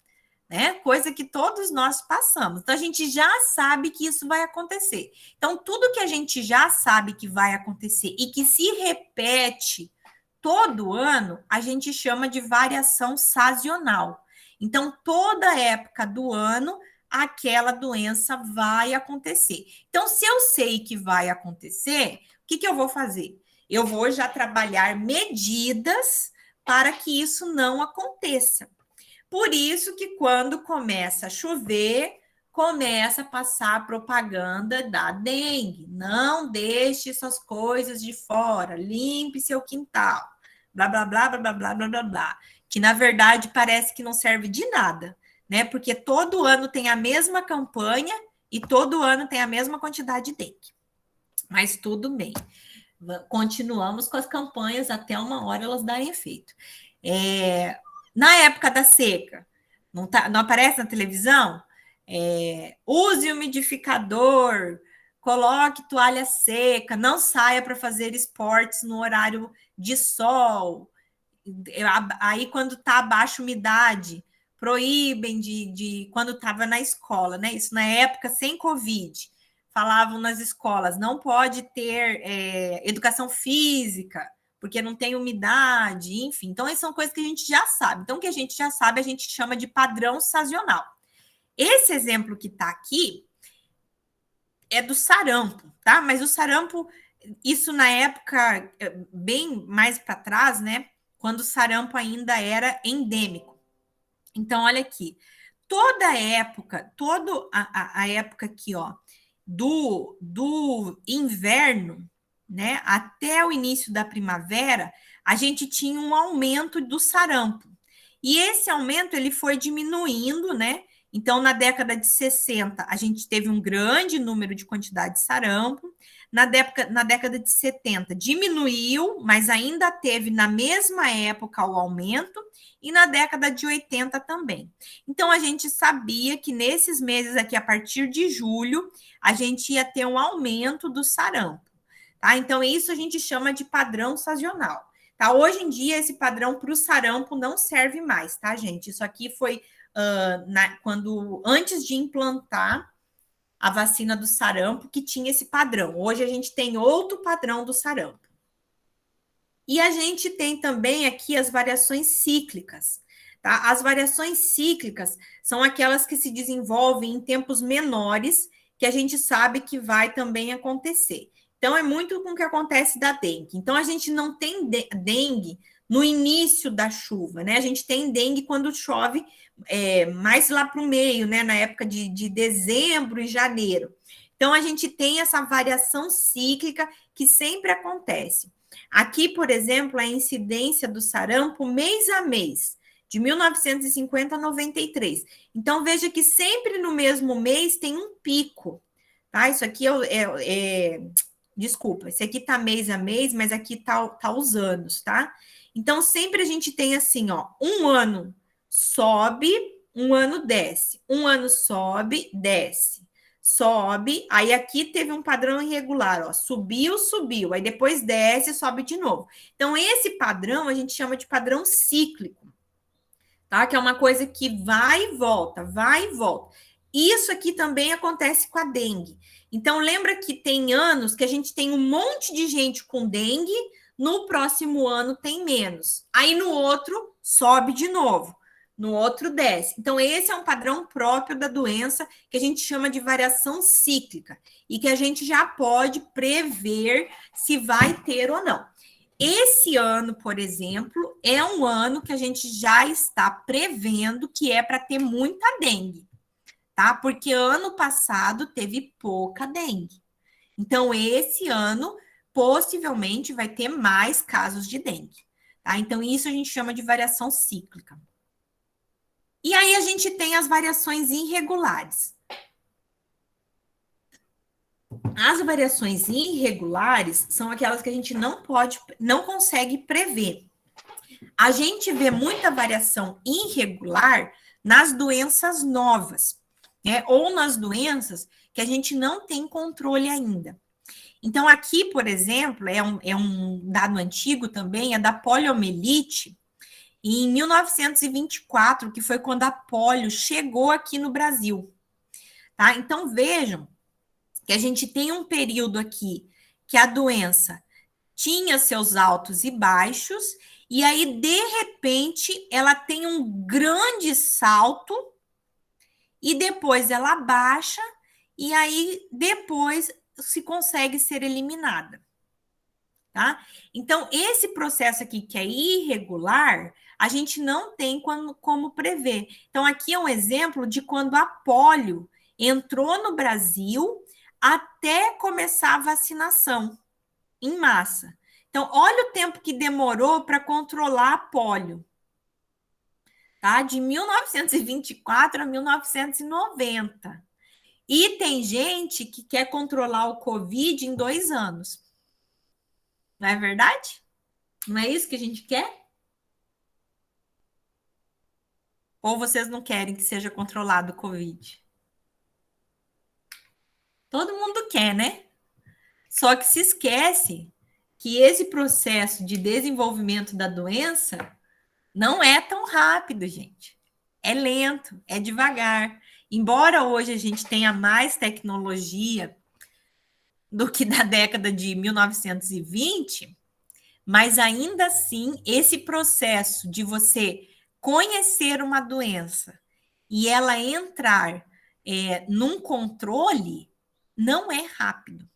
né? Coisa que todos nós passamos. Então, a gente já sabe que isso vai acontecer. Então, tudo que a gente já sabe que vai acontecer e que se repete todo ano, a gente chama de variação sazonal. Então, toda época do ano, aquela doença vai acontecer. Então, se eu sei que vai acontecer, o que eu vou fazer? Eu vou já trabalhar medidas para que isso não aconteça. Por isso que quando começa a chover, começa a passar a propaganda da dengue. Não deixe essas coisas de fora, limpe seu quintal. Blá, blá, blá, blá, blá, blá, blá, blá, blá. Que, na verdade, parece que não serve de nada, né? Porque todo ano tem a mesma campanha e todo ano tem a mesma quantidade de dengue. Mas tudo bem. Continuamos com as campanhas até uma hora elas darem efeito. Na época da seca, não aparece na televisão? Use umidificador, coloque toalha seca, não saia para fazer esportes no horário de sol. Aí, quando está a baixa umidade, proíbem quando estava na escola, né? Isso na época sem Covid. Falavam nas escolas, não pode ter educação física, porque não tem umidade, enfim. Então, essas são coisas que a gente já sabe. Então, o que a gente já sabe, a gente chama de padrão sazonal. Esse exemplo que está aqui é do sarampo, tá? Mas o sarampo, isso na época, bem mais para trás, né? Quando o sarampo ainda era endêmico. Então, olha aqui. Toda a época aqui, ó, do inverno, né, até o início da primavera, a gente tinha um aumento do sarampo. E esse aumento ele foi diminuindo, né? Então, na década de 60, a gente teve um grande número de quantidade de sarampo. Na década de 70, diminuiu, mas ainda teve na mesma época o aumento. E na década de 80 também. Então, a gente sabia que nesses meses aqui, a partir de julho, a gente ia ter um aumento do sarampo. Tá? Então, isso a gente chama de padrão sazonal. Tá? Hoje em dia, esse padrão para o sarampo não serve mais, tá, gente? Isso aqui foi antes de implantar a vacina do sarampo, que tinha esse padrão. Hoje a gente tem outro padrão do sarampo. E a gente tem também aqui as variações cíclicas. Tá? As variações cíclicas são aquelas que se desenvolvem em tempos menores, que a gente sabe que vai também acontecer. Então, é muito com o que acontece da dengue. Então, a gente não tem dengue no início da chuva, né? A gente tem dengue quando chove mais lá para o meio, né? Na época de dezembro e janeiro. Então, a gente tem essa variação cíclica que sempre acontece. Aqui, por exemplo, a incidência do sarampo mês a mês, de 1950 a 93. Então, veja que sempre no mesmo mês tem um pico, tá? Isso aqui desculpa, esse aqui tá mês a mês, mas aqui tá os anos, tá? Então, sempre a gente tem assim, ó, um ano sobe, um ano desce, um ano sobe, desce. Sobe, aí aqui teve um padrão irregular, ó, subiu, aí depois desce, sobe de novo. Então, esse padrão a gente chama de padrão cíclico, tá? Que é uma coisa que vai e volta, vai e volta. Isso aqui também acontece com a dengue. Então, lembra que tem anos que a gente tem um monte de gente com dengue, no próximo ano tem menos. Aí no outro, sobe de novo. No outro, desce. Então, esse é um padrão próprio da doença que a gente chama de variação cíclica e que a gente já pode prever se vai ter ou não. Esse ano, por exemplo, é um ano que a gente já está prevendo que é para ter muita dengue, tá? Porque ano passado teve pouca dengue. Então, esse ano, possivelmente, vai ter mais casos de dengue, tá? Então, isso a gente chama de variação cíclica. E aí a gente tem as variações irregulares. As variações irregulares são aquelas que a gente não consegue prever. A gente vê muita variação irregular nas doenças novas, né? Ou nas doenças que a gente não tem controle ainda. Então, aqui, por exemplo, é um dado antigo também, é da poliomielite, em 1924, que foi quando a polio chegou aqui no Brasil. Tá? Então, vejam que a gente tem um período aqui que a doença tinha seus altos e baixos, e aí, de repente, ela tem um grande salto, e depois ela baixa, e aí depois se consegue ser eliminada. Tá? Então, esse processo aqui que é irregular, a gente não tem como prever. Então, aqui é um exemplo de quando a polio entrou no Brasil até começar a vacinação em massa. Então, olha o tempo que demorou para controlar a polio, tá? De 1924 a 1990. E tem gente que quer controlar o Covid em 2 anos. Não é verdade? Não é isso que a gente quer? Ou vocês não querem que seja controlado o Covid? Todo mundo quer, né? Só que se esquece que esse processo de desenvolvimento da doença não é tão rápido, gente. É lento, é devagar. Embora hoje a gente tenha mais tecnologia do que da década de 1920, mas ainda assim, esse processo de você conhecer uma doença e ela entrar num controle não é rápido,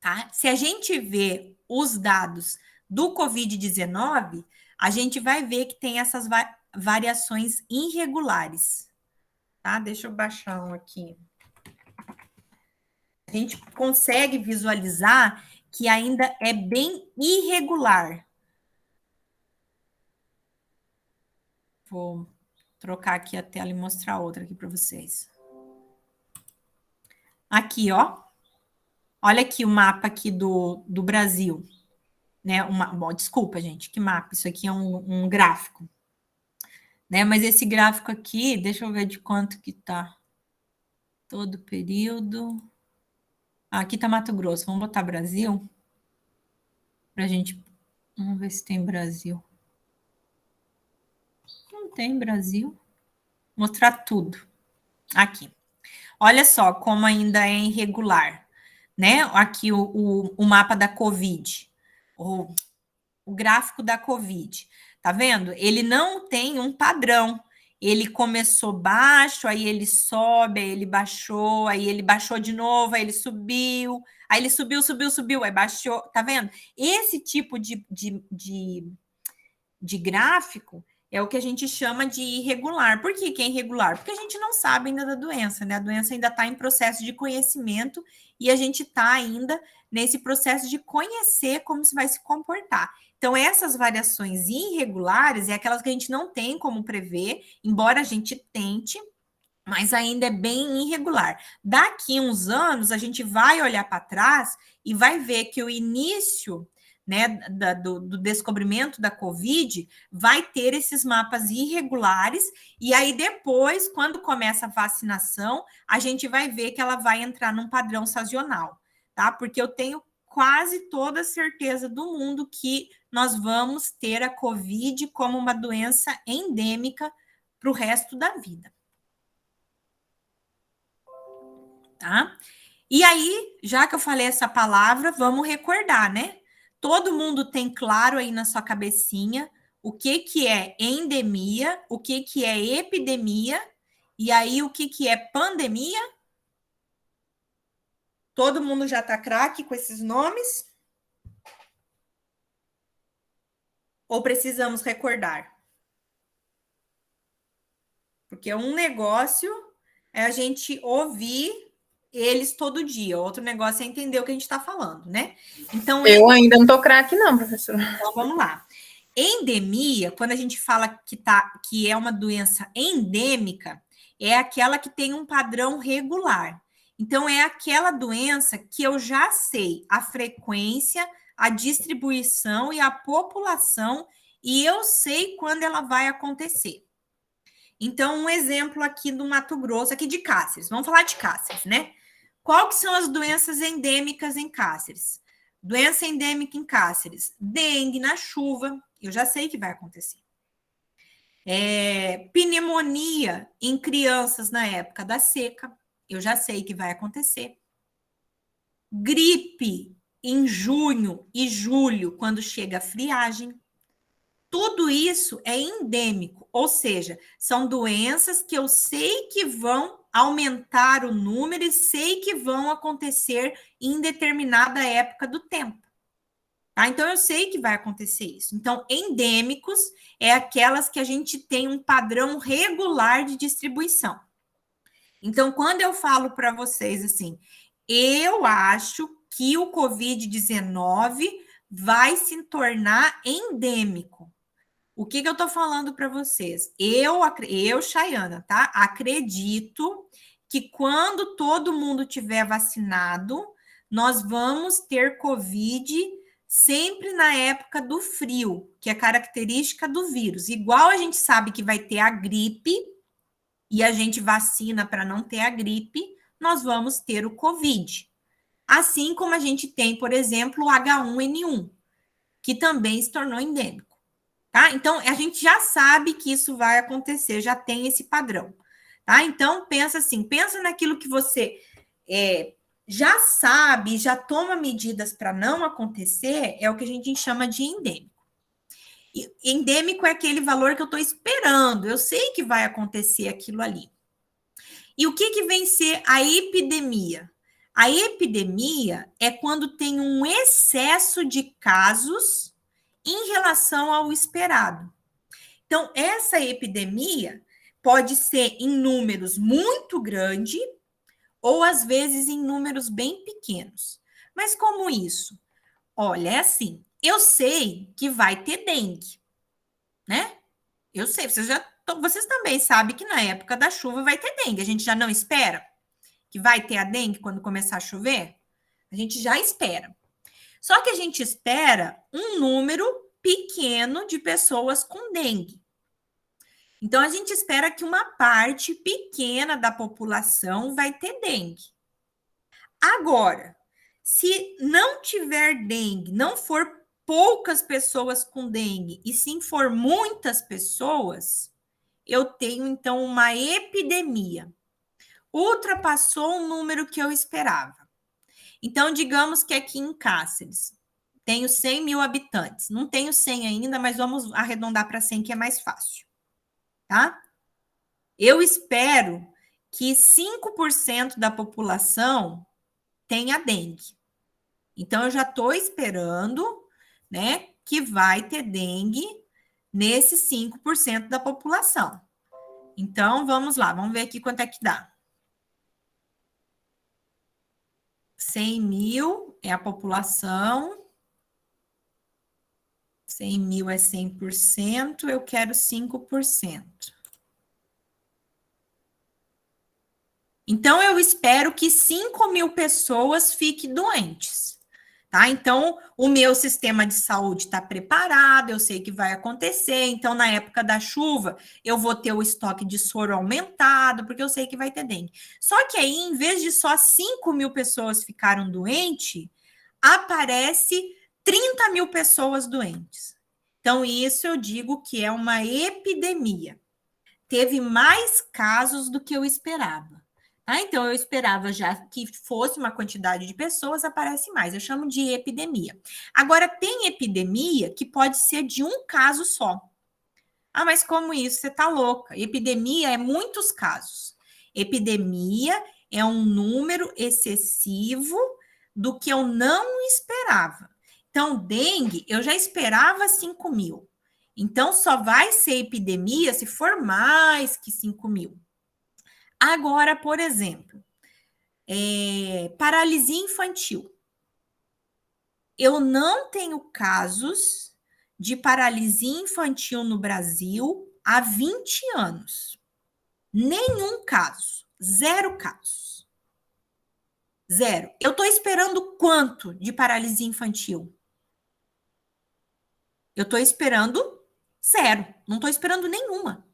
tá? Se a gente vê os dados do Covid-19, a gente vai ver que tem essas variações irregulares, tá? Deixa eu baixar um aqui. A gente consegue visualizar que ainda é bem irregular. Vou trocar aqui a tela e mostrar outra aqui para vocês. Aqui, ó. Olha aqui o mapa aqui do Brasil. Né? Bom, desculpa, gente, que mapa? Isso aqui é um gráfico. Né? Mas esse gráfico aqui, deixa eu ver de quanto que tá. Todo período. Aqui tá Mato Grosso. Vamos botar Brasil? Pra gente... Vamos ver se tem Brasil. Não tem Brasil. Mostrar tudo. Aqui. Olha só como ainda é irregular, né? Aqui o mapa da Covid, o gráfico da Covid, tá vendo? Ele não tem um padrão. Ele começou baixo, aí ele sobe, aí ele baixou de novo, aí ele subiu, subiu, aí baixou, tá vendo? Esse tipo de gráfico é o que a gente chama de irregular. Por que é irregular? Porque a gente não sabe ainda da doença, né? A doença ainda está em processo de conhecimento e a gente está ainda nesse processo de conhecer como se vai se comportar. Então, essas variações irregulares é aquelas que a gente não tem como prever, embora a gente tente, mas ainda é bem irregular. Daqui uns anos, a gente vai olhar para trás e vai ver que o início, né, do descobrimento da Covid vai ter esses mapas irregulares, e aí depois, quando começa a vacinação, a gente vai ver que ela vai entrar num padrão sazonal, tá? Porque eu tenho quase toda a certeza do mundo que nós vamos ter a Covid como uma doença endêmica para o resto da vida. Tá? E aí, já que eu falei essa palavra, vamos recordar, né? Todo mundo tem claro aí na sua cabecinha o que é endemia, o que é epidemia, e aí o que é pandemia? Todo mundo já tá craque com esses nomes? Ou precisamos recordar? Porque um negócio é a gente ouvir eles todo dia, outro negócio é entender o que a gente está falando, né? Então, eu ainda não tô craque, não, professora. Então, vamos lá. Endemia, quando a gente fala que é uma doença endêmica, é aquela que tem um padrão regular. Então, é aquela doença que eu já sei a frequência, a distribuição e a população, e eu sei quando ela vai acontecer. Então, um exemplo aqui do Mato Grosso, aqui de Cáceres. Vamos falar de Cáceres, né? Qual que são as doenças endêmicas em Cáceres? Doença endêmica em Cáceres. Dengue na chuva, eu já sei que vai acontecer. Pneumonia em crianças na época da seca, eu já sei que vai acontecer. Gripe em junho e julho, quando chega a friagem. Tudo isso é endêmico, ou seja, são doenças que eu sei que vão aumentar o número e sei que vão acontecer em determinada época do tempo. Tá? Então, eu sei que vai acontecer isso. Então, endêmicos é aquelas que a gente tem um padrão regular de distribuição. Então, quando eu falo para vocês assim, eu acho que o Covid-19 vai se tornar endêmico. O que eu estou falando para vocês? Eu, Chayana, tá? Acredito que quando todo mundo tiver vacinado, nós vamos ter Covid sempre na época do frio, que é característica do vírus. Igual a gente sabe que vai ter a gripe e a gente vacina para não ter a gripe, nós vamos ter o Covid. Assim como a gente tem, por exemplo, o H1N1, que também se tornou endêmico. Tá? Então, a gente já sabe que isso vai acontecer, já tem esse padrão. Tá? Então, pensa assim, pensa naquilo que você já sabe, já toma medidas para não acontecer, é o que a gente chama de endêmico. E endêmico é aquele valor que eu estou esperando, eu sei que vai acontecer aquilo ali. E o que vem ser a epidemia? A epidemia é quando tem um excesso de casos em relação ao esperado. Então, essa epidemia pode ser em números muito grandes ou, às vezes, em números bem pequenos. Mas como isso? Olha, é assim, eu sei que vai ter dengue, né? Eu sei, vocês também sabem que na época da chuva vai ter dengue. A gente já não espera que vai ter a dengue quando começar a chover? A gente já espera. Só que a gente espera um número pequeno de pessoas com dengue. Então, a gente espera que uma parte pequena da população vai ter dengue. Agora, se não tiver dengue, não for poucas pessoas com dengue, e sim for muitas pessoas, eu tenho, então, uma epidemia. Ultrapassou o número que eu esperava. Então, digamos que aqui em Cáceres, tenho 100 mil habitantes. Não tenho 100 ainda, mas vamos arredondar para 100, que é mais fácil. Tá? Eu espero que 5% da população tenha dengue. Então, eu já estou esperando, né, que vai ter dengue nesse 5% da população. Então, vamos lá, vamos ver aqui quanto é que dá. 100 mil é a população. 100 mil é 100%, eu quero 5%. Então, eu espero que 5 mil pessoas fiquem doentes, tá? Então, o meu sistema de saúde está preparado, eu sei que vai acontecer. Então, na época da chuva, eu vou ter o estoque de soro aumentado, porque eu sei que vai ter dengue. Só que aí, em vez de só 5 mil pessoas ficaram doentes, aparece 30 mil pessoas doentes. Então, isso eu digo que é uma epidemia. Teve mais casos do que eu esperava. Então, eu esperava já que fosse uma quantidade de pessoas, aparece mais. Eu chamo de epidemia. Agora, tem epidemia que pode ser de um caso só. Mas como isso? Você está louca. Epidemia é muitos casos. Epidemia é um número excessivo do que eu não esperava. Então, dengue, eu já esperava 5 mil. Então, só vai ser epidemia se for mais que 5 mil. Agora, por exemplo, paralisia infantil. Eu não tenho casos de paralisia infantil no Brasil há 20 anos. Nenhum caso. 0 casos. Zero. Eu estou esperando quanto de paralisia infantil? Eu estou esperando zero. Não estou esperando nenhuma.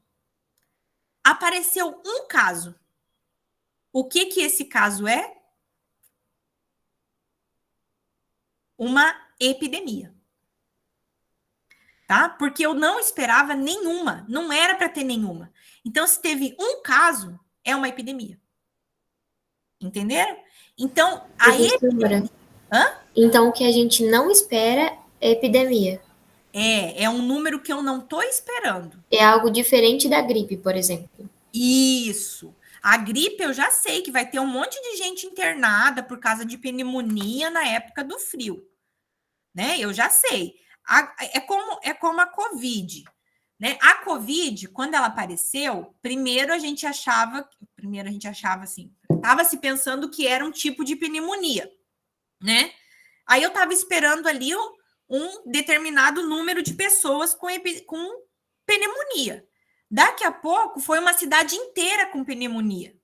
Apareceu um caso. O que esse caso é? Uma epidemia. Tá? Porque eu não esperava nenhuma. Não era para ter nenhuma. Então, se teve um caso, é uma epidemia. Entenderam? Então, a epidemia... Então, o que a gente não espera é epidemia. É um número que eu não estou esperando. É algo diferente da gripe, por exemplo. Isso. A gripe eu já sei que vai ter um monte de gente internada por causa de pneumonia na época do frio, né? Eu já sei. É como a Covid, né? A Covid, quando ela apareceu, primeiro a gente achava assim, estava se pensando que era um tipo de pneumonia, né? Aí eu estava esperando ali um determinado número de pessoas com pneumonia. Daqui a pouco foi uma cidade inteira com pneumonia,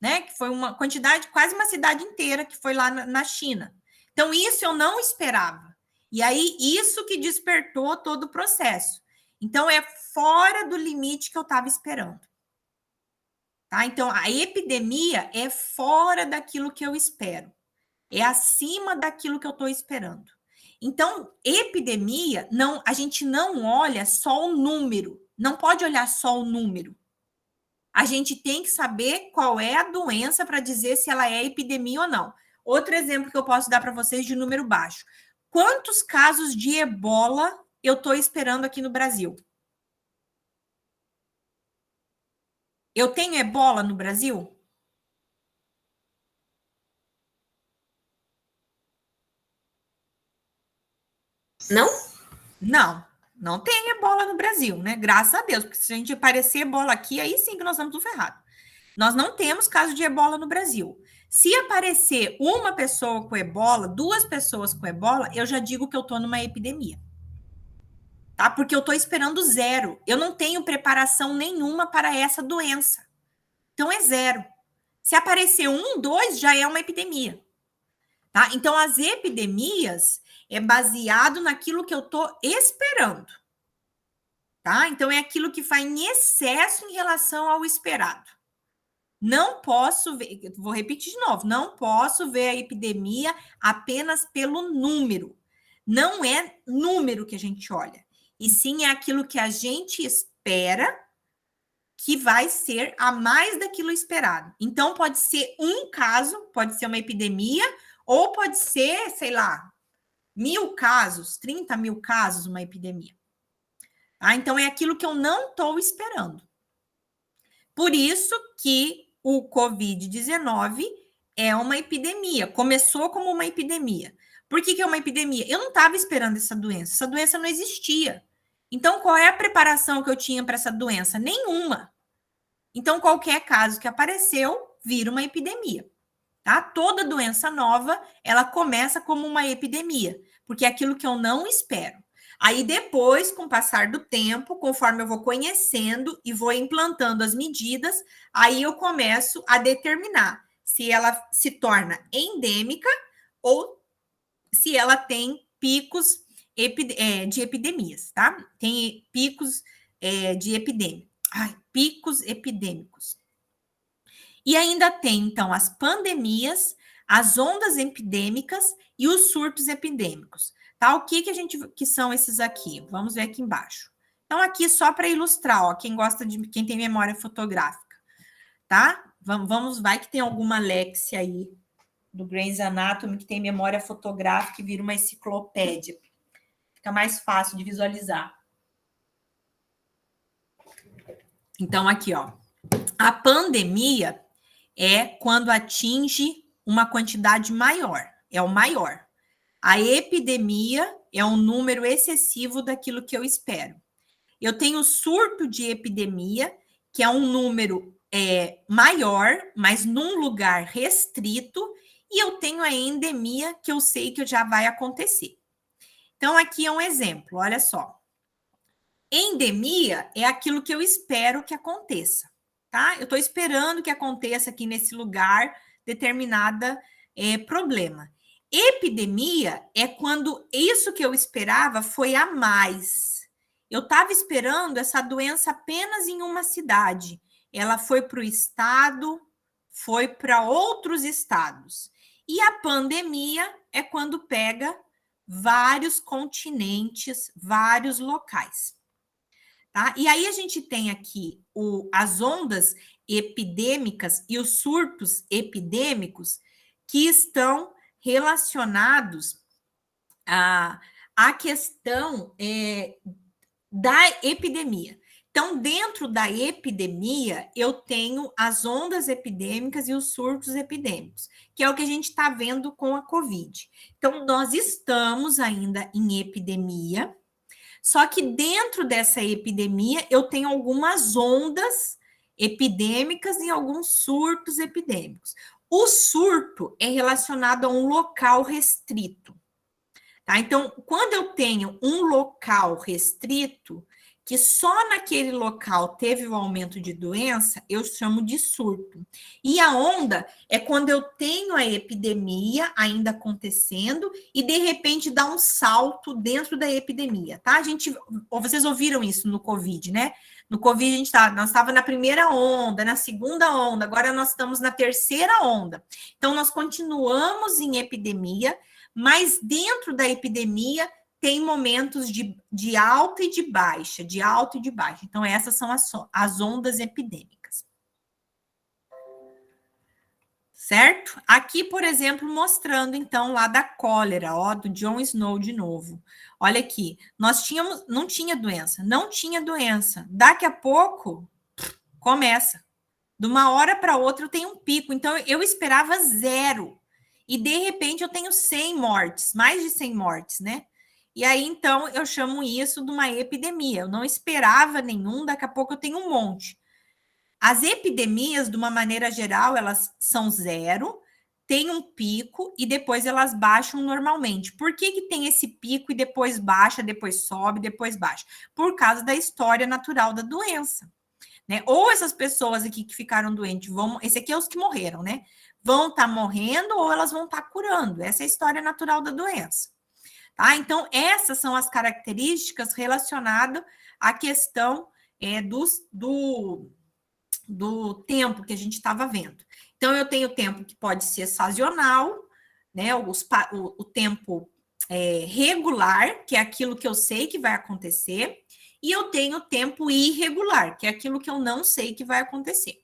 né? Que foi uma quantidade, quase uma cidade inteira que foi lá na China. Então, isso eu não esperava. E aí, isso que despertou todo o processo. Então, é fora do limite que eu estava esperando. Tá? Então, a epidemia é fora daquilo que eu espero. É acima daquilo que eu estou esperando. Então, epidemia, não, a gente não olha só o número. Não pode olhar só o número. A gente tem que saber qual é a doença para dizer se ela é epidemia ou não. Outro exemplo que eu posso dar para vocês de número baixo. Quantos casos de ebola eu estou esperando aqui no Brasil? Eu tenho ebola no Brasil? Não? Não tem ebola no Brasil, né? Graças a Deus, porque se a gente aparecer ebola aqui, aí sim que nós estamos tudo ferrado. Nós não temos caso de ebola no Brasil. Se aparecer uma pessoa com ebola, 2 pessoas com ebola, eu já digo que eu estou numa epidemia. Tá? Porque eu estou esperando zero. Eu não tenho preparação nenhuma para essa doença. Então é zero. Se aparecer 1, 2, já é uma epidemia. Tá? Então, as epidemias é baseado naquilo que eu estou esperando. Tá? Então, é aquilo que vai em excesso em relação ao esperado. Não posso ver, vou repetir de novo, não posso ver a epidemia apenas pelo número. Não é número que a gente olha, e sim é aquilo que a gente espera que vai ser a mais daquilo esperado. Então, pode ser um caso, pode ser uma epidemia, ou pode ser, sei lá, 1.000 casos, 30 mil casos, uma epidemia. Tá? Então, é aquilo que eu não estou esperando. Por isso que o Covid-19 é uma epidemia, começou como uma epidemia. Por que é uma epidemia? Eu não estava esperando essa doença não existia. Então, qual é a preparação que eu tinha para essa doença? Nenhuma. Então, qualquer caso que apareceu, vira uma epidemia. Tá? Toda doença nova, ela começa como uma epidemia, porque é aquilo que eu não espero. Aí depois, com o passar do tempo, conforme eu vou conhecendo e vou implantando as medidas, aí eu começo a determinar se ela se torna endêmica ou se ela tem picos de epidemias, tá? Tem picos de epidemia. Picos epidêmicos. E ainda tem, então, as pandemias, as ondas epidêmicas e os surtos epidêmicos. Tá? O que são esses aqui? Vamos ver aqui embaixo. Então, aqui só para ilustrar, ó, quem tem memória fotográfica, tá? Vai que tem alguma Lexia aí do Grey's Anatomy que tem memória fotográfica e vira uma enciclopédia. Fica mais fácil de visualizar. Então, aqui, ó. A pandemia é quando atinge uma quantidade maior, é o maior. A epidemia é um número excessivo daquilo que eu espero. Eu tenho surto de epidemia, que é um número maior, mas num lugar restrito, e eu tenho a endemia, que eu sei que já vai acontecer. Então, aqui é um exemplo, olha só. Endemia é aquilo que eu espero que aconteça, tá? Eu estou esperando que aconteça aqui nesse lugar determinada problema. Epidemia é quando isso que eu esperava foi a mais. Eu estava esperando essa doença apenas em uma cidade. Ela foi para o estado, foi para outros estados. E a pandemia é quando pega vários continentes, vários locais. Tá? E aí a gente tem aqui as ondas epidêmicas e os surtos epidêmicos que estão relacionados à questão da epidemia. Então, dentro da epidemia, eu tenho as ondas epidêmicas e os surtos epidêmicos, que é o que a gente está vendo com a Covid. Então, nós estamos ainda em epidemia, só que dentro dessa epidemia, eu tenho algumas ondas epidêmicas e alguns surtos epidêmicos. O surto é relacionado a um local restrito. Tá? Então, quando eu tenho um local restrito, que só naquele local teve o aumento de doença, eu chamo de surto. E a onda é quando eu tenho a epidemia ainda acontecendo e, de repente, dá um salto dentro da epidemia, tá? Vocês ouviram isso no Covid, né? No Covid, nós estávamos na primeira onda, na segunda onda, agora nós estamos na terceira onda. Então, nós continuamos em epidemia, mas dentro da epidemia tem momentos de alta e de baixa, de alta e de baixa. Então, essas são as ondas epidêmicas. Certo? Aqui, por exemplo, mostrando, então, lá da cólera, ó, do John Snow de novo. Olha aqui, não tinha doença. Daqui a pouco, começa. De uma hora para outra, eu tenho um pico. Então, eu esperava 0. E, de repente, eu tenho 100 mortes, mais de 100 mortes, né? E aí, então, eu chamo isso de uma epidemia. Eu não esperava nenhum, daqui a pouco eu tenho um monte. As epidemias, de uma maneira geral, elas são 0, tem um pico e depois elas baixam normalmente. Por que tem esse pico e depois baixa, depois sobe, depois baixa? Por causa da história natural da doença. Né? Ou essas pessoas aqui que ficaram doentes esse aqui é os que morreram, né? Vão estar morrendo ou elas vão estar curando. Essa é a história natural da doença. Tá? Então, essas são as características relacionadas à questão do tempo que a gente estava vendo. Então, eu tenho tempo que pode ser sazonal, né? O tempo regular, que é aquilo que eu sei que vai acontecer, e eu tenho tempo irregular, que é aquilo que eu não sei que vai acontecer.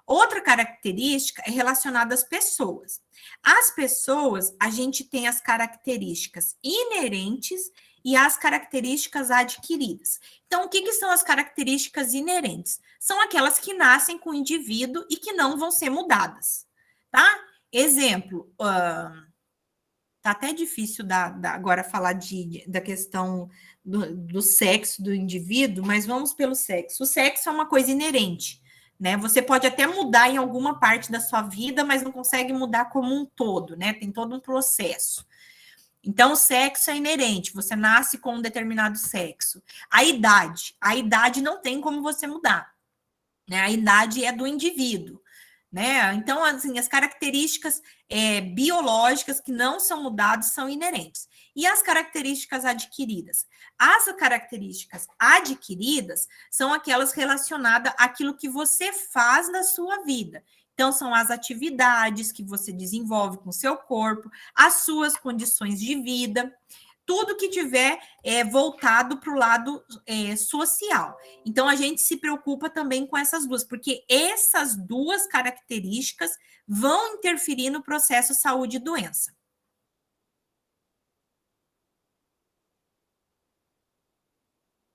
Outra característica é relacionada às pessoas. As pessoas, a gente tem as características inerentes e as características adquiridas. Então, o que são as características inerentes? São aquelas que nascem com o indivíduo e que não vão ser mudadas, tá? Exemplo, tá até difícil agora falar da questão do sexo do indivíduo, mas vamos pelo sexo. O sexo é uma coisa inerente, né? Você pode até mudar em alguma parte da sua vida, mas não consegue mudar como um todo, né? Tem todo um processo. Então, o sexo é inerente, você nasce com um determinado sexo. A idade não tem como você mudar, né? A idade é do indivíduo, né? Então, assim, as características biológicas que não são mudadas são inerentes. E as características adquiridas? As características adquiridas são aquelas relacionadas àquilo que você faz na sua vida. Então, são as atividades que você desenvolve com o seu corpo, as suas condições de vida, tudo que tiver voltado para o lado social. Então, a gente se preocupa também com essas duas, porque essas duas características vão interferir no processo saúde e doença.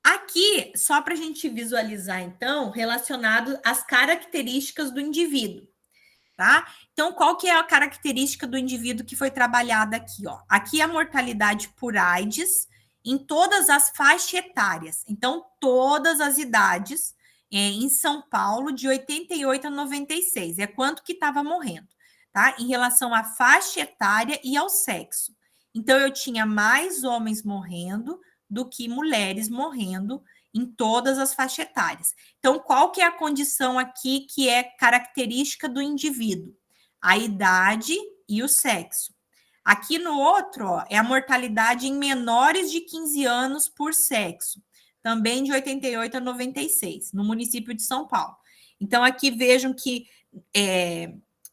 Aqui, só para a gente visualizar, então, relacionado às características do indivíduo, tá? Então, qual que é a característica do indivíduo que foi trabalhada aqui, ó? Aqui a mortalidade por AIDS em todas as faixas etárias. Então, todas as idades em São Paulo, de 88 a 96. É quanto que estava morrendo, tá? Em relação à faixa etária e ao sexo. Então, eu tinha mais homens morrendo do que mulheres morrendo em todas as faixas etárias. Então, qual que é a condição aqui que é característica do indivíduo? A idade e o sexo. Aqui no outro, ó, é a mortalidade em menores de 15 anos por sexo, também de 88 a 96, no município de São Paulo. Então, aqui vejam que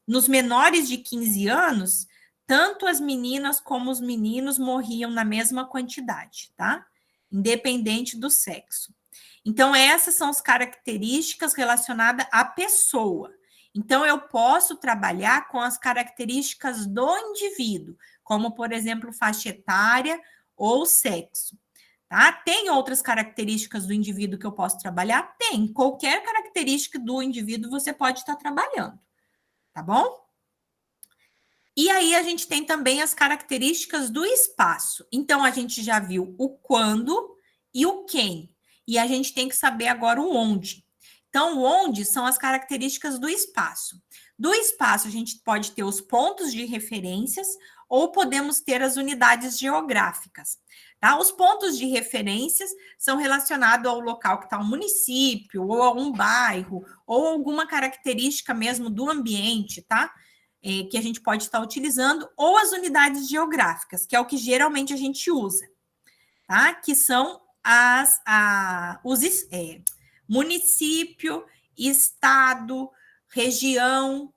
nos menores de 15 anos, tanto as meninas como os meninos morriam na mesma quantidade, tá? Independente do sexo. Então, essas são as características relacionadas à pessoa. Então, eu posso trabalhar com as características do indivíduo, como, por exemplo, faixa etária ou sexo. Tá? Tem outras características do indivíduo que eu posso trabalhar? Tem. Qualquer característica do indivíduo você pode estar trabalhando. Tá bom? E aí, a gente tem também as características do espaço. Então, a gente já viu o quando e o quem. E a gente tem que saber agora o onde. Então, o onde são as características do espaço. Do espaço, a gente pode ter os pontos de referências ou podemos ter as unidades geográficas. Tá? Os pontos de referências são relacionados ao local que está o município, ou a um bairro, ou alguma característica mesmo do ambiente, tá? Que a gente pode estar utilizando, ou as unidades geográficas, que é o que geralmente a gente usa, tá? Que são município, estado, região,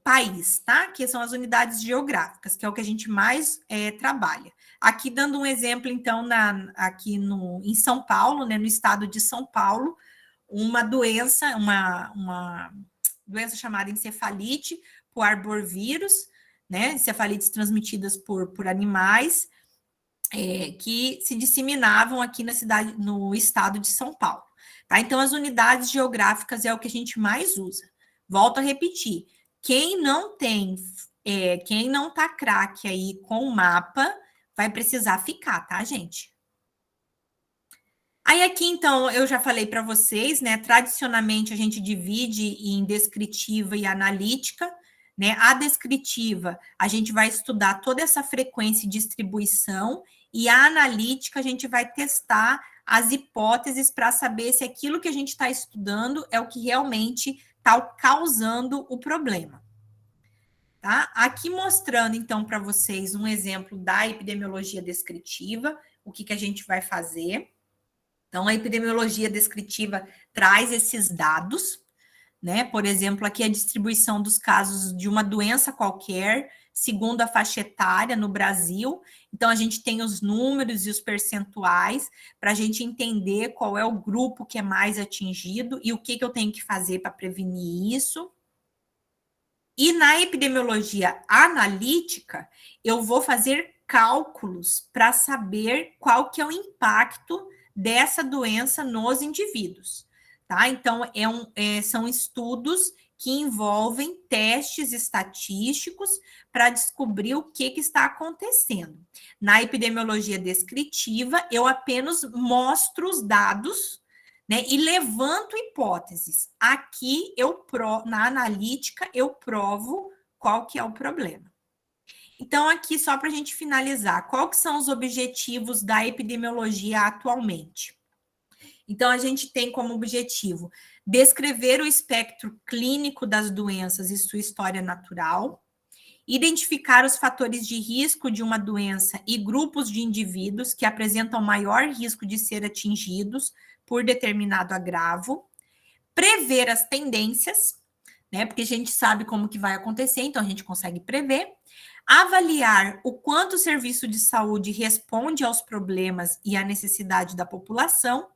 país, tá? Que são as unidades geográficas, que é o que a gente mais trabalha. Aqui, dando um exemplo, então, em São Paulo, né, no estado de São Paulo, uma doença chamada encefalite por arborvírus, né? Encefalites transmitidas por animais, que se disseminavam aqui no estado de São Paulo. Tá? Então, as unidades geográficas é o que a gente mais usa. Volto a repetir, quem não tá craque aí com o mapa, vai precisar ficar, tá, gente? Aí aqui, então, eu já falei para vocês, né? Tradicionalmente, a gente divide em descritiva e analítica, né? A descritiva, a gente vai estudar toda essa frequência e distribuição, e a analítica, a gente vai testar as hipóteses para saber se aquilo que a gente está estudando é o que realmente está causando o problema. Tá? Aqui mostrando, então, para vocês um exemplo da epidemiologia descritiva, o que a gente vai fazer. Então, a epidemiologia descritiva traz esses dados, né? Por exemplo, aqui a distribuição dos casos de uma doença qualquer, segundo a faixa etária no Brasil. Então, a gente tem os números e os percentuais para a gente entender qual é o grupo que é mais atingido e o que eu tenho que fazer para prevenir isso. E na epidemiologia analítica, eu vou fazer cálculos para saber qual que é o impacto dessa doença nos indivíduos, tá? Então, são estudos que envolvem testes estatísticos para descobrir o que está acontecendo. Na epidemiologia descritiva, eu apenas mostro os dados, né, e levanto hipóteses. Aqui, na analítica, eu provo qual que é o problema. Então, aqui, só para a gente finalizar, qual que são os objetivos da epidemiologia atualmente? Então, a gente tem como objetivo descrever o espectro clínico das doenças e sua história natural, identificar os fatores de risco de uma doença e grupos de indivíduos que apresentam maior risco de ser atingidos por determinado agravo, prever as tendências, né? Porque a gente sabe como que vai acontecer, então a gente consegue prever, avaliar o quanto o serviço de saúde responde aos problemas e à necessidade da população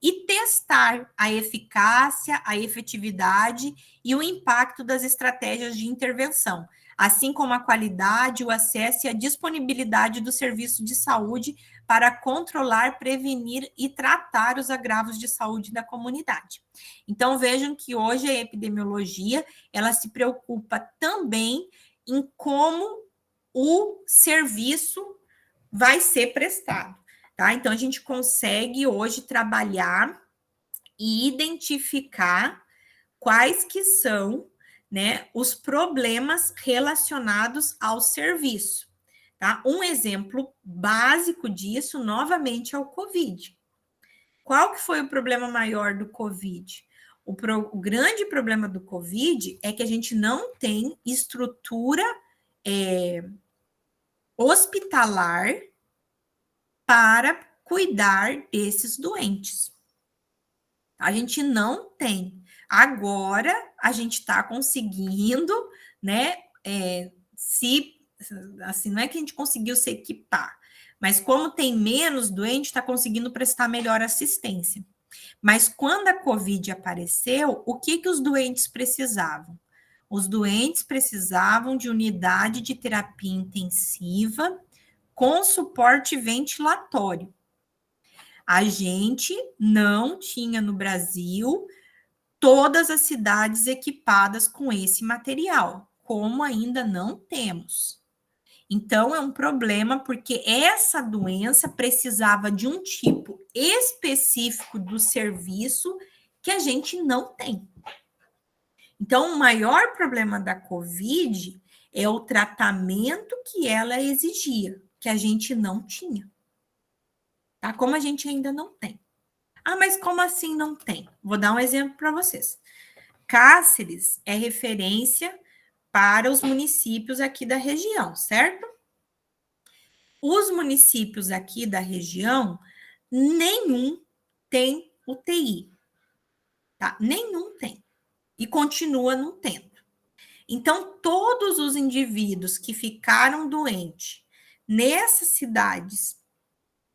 e testar a eficácia, a efetividade e o impacto das estratégias de intervenção, assim como a qualidade, o acesso e a disponibilidade do serviço de saúde para controlar, prevenir e tratar os agravos de saúde da comunidade. Então, vejam que hoje a epidemiologia, ela se preocupa também em como o serviço vai ser prestado, tá? Então, a gente consegue hoje trabalhar e identificar quais que são, né, os problemas relacionados ao serviço, tá? Um exemplo básico disso, novamente, é o COVID. Qual que foi o problema maior do COVID? O grande problema do COVID é que a gente não tem estrutura hospitalar para cuidar desses doentes. A gente não tem. Agora, a gente está conseguindo, né, assim, não é que a gente conseguiu se equipar, mas como tem menos doente, está conseguindo prestar melhor assistência. Mas quando a Covid apareceu, o que os doentes precisavam? Os doentes precisavam de unidade de terapia intensiva com suporte ventilatório. A gente não tinha no Brasil todas as cidades equipadas com esse material, como ainda não temos. Então, é um problema porque essa doença precisava de um tipo específico do serviço que a gente não tem. Então, o maior problema da Covid é o tratamento que ela exigia, que a gente não tinha. Tá? Como a gente ainda não tem. Ah, mas como assim não tem? Vou dar um exemplo para vocês. Cáceres é referência para os municípios aqui da região, certo? Os municípios aqui da região, nenhum tem UTI, tá? Nenhum tem. E continua não tendo. Então, todos os indivíduos que ficaram doentes nessas cidades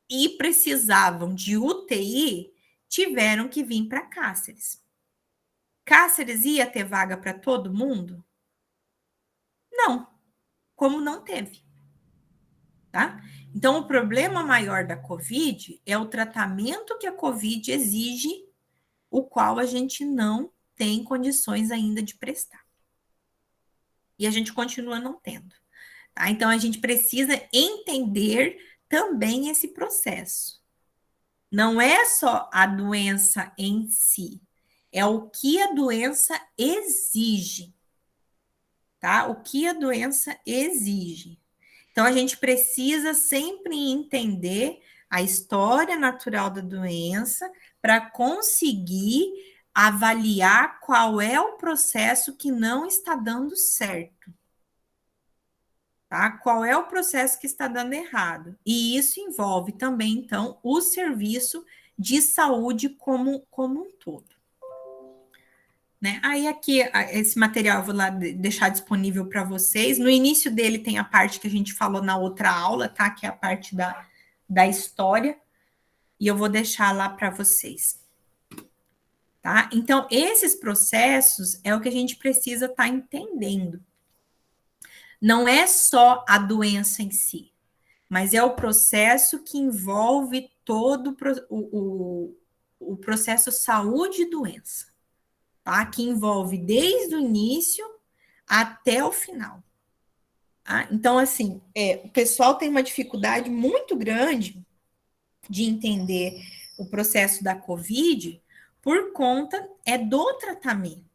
e precisavam de UTI, tiveram que vir para Cáceres. Cáceres ia ter vaga para todo mundo? Não, como não teve. Tá? Então, o problema maior da Covid é o tratamento que a Covid exige, o qual a gente não tem condições ainda de prestar. E a gente continua não tendo. Tá? Então, a gente precisa entender também esse processo. Não é só a doença em si, é o que a doença exige. Tá? O que a doença exige. Então, a gente precisa sempre entender a história natural da doença para conseguir avaliar qual é o processo que não está dando certo. Tá? Qual é o processo que está dando errado? E isso envolve também, então, o serviço de saúde como um todo. Né? Aí aqui, esse material eu vou lá deixar disponível para vocês. No início dele tem a parte que a gente falou na outra aula, tá? Que é a parte da história. E eu vou deixar lá para vocês. Tá? Então, esses processos é o que a gente precisa estar entendendo. Não é só a doença em si, mas é o processo que envolve todo o processo saúde e doença. Tá? Que envolve desde o início até o final. Tá? Então, assim, o pessoal tem uma dificuldade muito grande de entender o processo da Covid por conta do tratamento.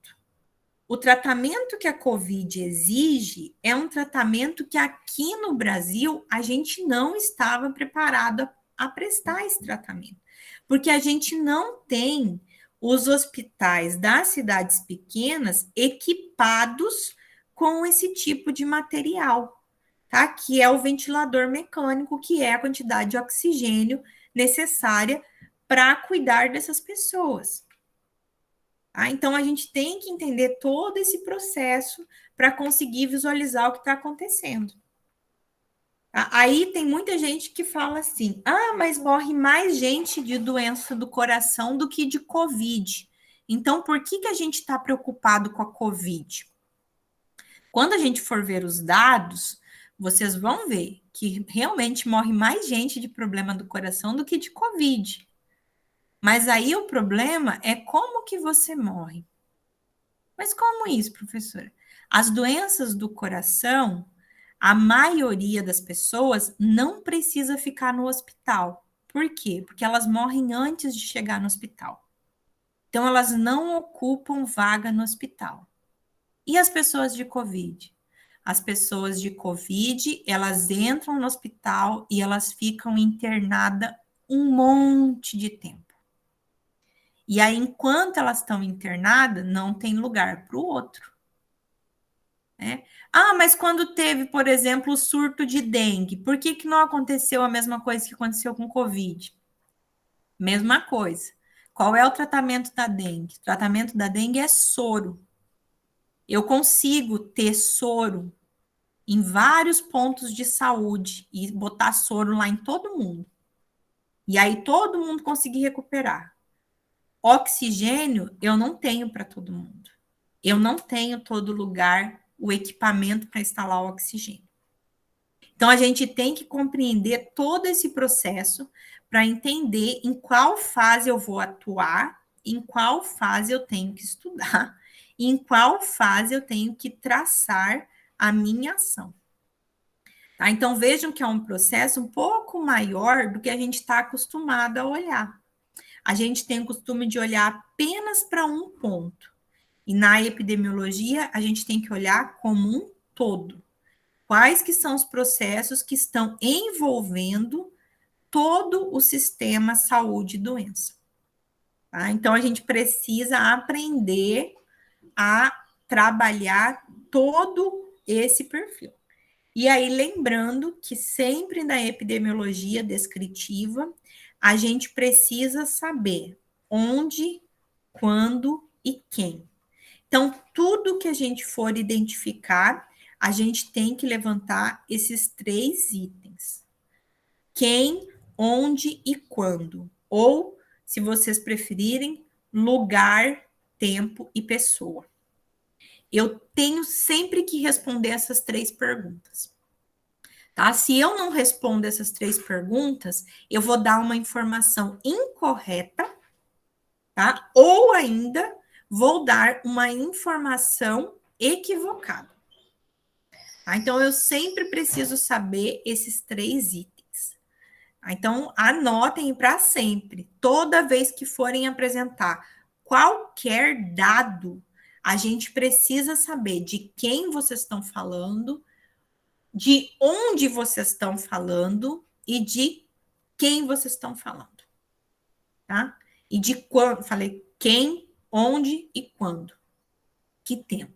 O tratamento que a Covid exige é um tratamento que aqui no Brasil a gente não estava preparado a prestar esse tratamento, porque a gente não tem os hospitais das cidades pequenas equipados com esse tipo de material, tá? Que é o ventilador mecânico, que é a quantidade de oxigênio necessária para cuidar dessas pessoas. Tá? Então, a gente tem que entender todo esse processo para conseguir visualizar o que está acontecendo. Aí tem muita gente que fala assim: ah, mas morre mais gente de doença do coração do que de Covid. Então, por que a gente está preocupado com a Covid? Quando a gente for ver os dados, vocês vão ver que realmente morre mais gente de problema do coração do que de Covid. Mas aí o problema é como que você morre. Mas como isso, professora? As doenças do coração, a maioria das pessoas não precisa ficar no hospital. Por quê? Porque elas morrem antes de chegar no hospital. Então, elas não ocupam vaga no hospital. E as pessoas de Covid? As pessoas de Covid, elas entram no hospital e elas ficam internadas um monte de tempo. E aí, enquanto elas estão internadas, não tem lugar para o outro. né? Ah, mas quando teve, por exemplo, o surto de dengue, por que que não aconteceu a mesma coisa que aconteceu com Covid? Mesma coisa. Qual é o tratamento da dengue? O tratamento da dengue é soro. Eu consigo ter soro em vários pontos de saúde e botar soro lá em todo mundo. E aí todo mundo conseguir recuperar. Oxigênio eu não tenho para todo mundo. Eu não tenho todo lugar o equipamento para instalar o oxigênio. Então a gente tem que compreender todo esse processo para entender em qual fase eu vou atuar, em qual fase eu tenho que estudar, e em qual fase eu tenho que traçar a minha ação. Tá? Então vejam que é um processo um pouco maior do que a gente está acostumado a olhar. A gente tem o costume de olhar apenas para um ponto. E na epidemiologia, a gente tem que olhar como um todo. Quais que são os processos que estão envolvendo todo o sistema saúde e doença. Tá? Então, a gente precisa aprender a trabalhar todo esse perfil. E aí, lembrando que sempre na epidemiologia descritiva, a gente precisa saber onde, quando e quem. Então, tudo que a gente for identificar, a gente tem que levantar esses 3 itens. Quem, onde e quando. Ou, se vocês preferirem, lugar, tempo e pessoa. Eu tenho sempre que responder essas 3 perguntas. Tá? Se eu não respondo essas 3 perguntas, eu vou dar uma informação incorreta, tá? Ou ainda vou dar uma informação equivocada. Tá? Então, eu sempre preciso saber esses 3 itens. Tá? Então, anotem para sempre. Toda vez que forem apresentar qualquer dado, a gente precisa saber de quem vocês estão falando, de onde vocês estão falando e de quem vocês estão falando. Tá? E de quando, falei quem, onde e quando. Que tempo.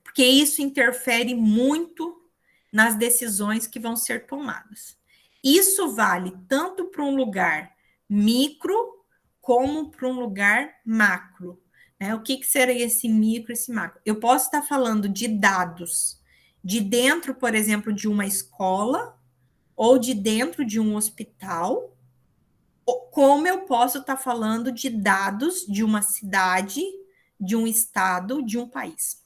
Porque isso interfere muito nas decisões que vão ser tomadas. Isso vale tanto para um lugar micro como para um lugar macro. Né? O que, que seria esse micro e esse macro? Eu posso estar falando de dados de dentro, por exemplo, de uma escola ou de dentro de um hospital, como eu posso estar falando de dados de uma cidade, de um estado, de um país.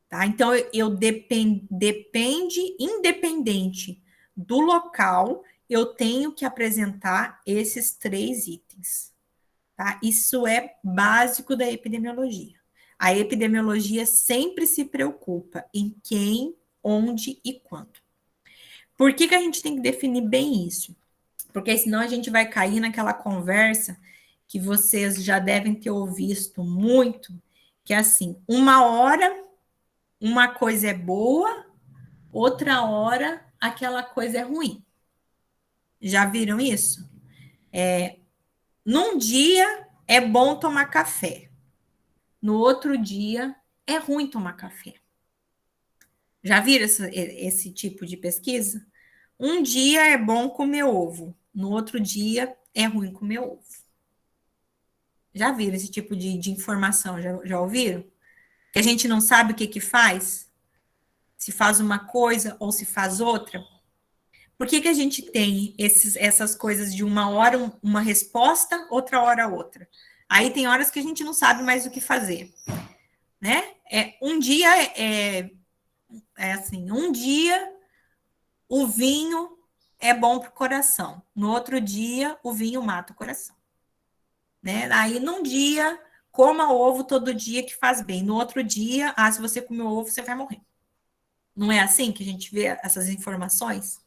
Tá? Então, eu depende, independente do local, eu tenho que apresentar esses 3 itens. Tá? Isso é básico da epidemiologia. A epidemiologia sempre se preocupa em quem, onde e quando. Por que, que a gente tem que definir bem isso? Porque senão a gente vai cair naquela conversa que vocês já devem ter ouvido muito, que é assim, uma hora uma coisa é boa, outra hora aquela coisa é ruim. Já viram isso? Num dia é bom tomar café, no outro dia é ruim tomar café. Já viram esse tipo de pesquisa? Um dia é bom comer ovo, no outro dia é ruim comer ovo. Já viram esse tipo de informação? Já ouviram? Que a gente não sabe o que que faz? Se faz uma coisa ou se faz outra? Por que que a gente tem essas coisas de uma hora uma resposta, outra hora outra? Aí tem horas que a gente não sabe mais o que fazer, né? Um dia assim, um dia o vinho é bom para o coração, no outro dia o vinho mata o coração, né? Aí num dia coma ovo todo dia que faz bem, no outro dia, se você comer ovo você vai morrer. Não é assim que a gente vê essas informações?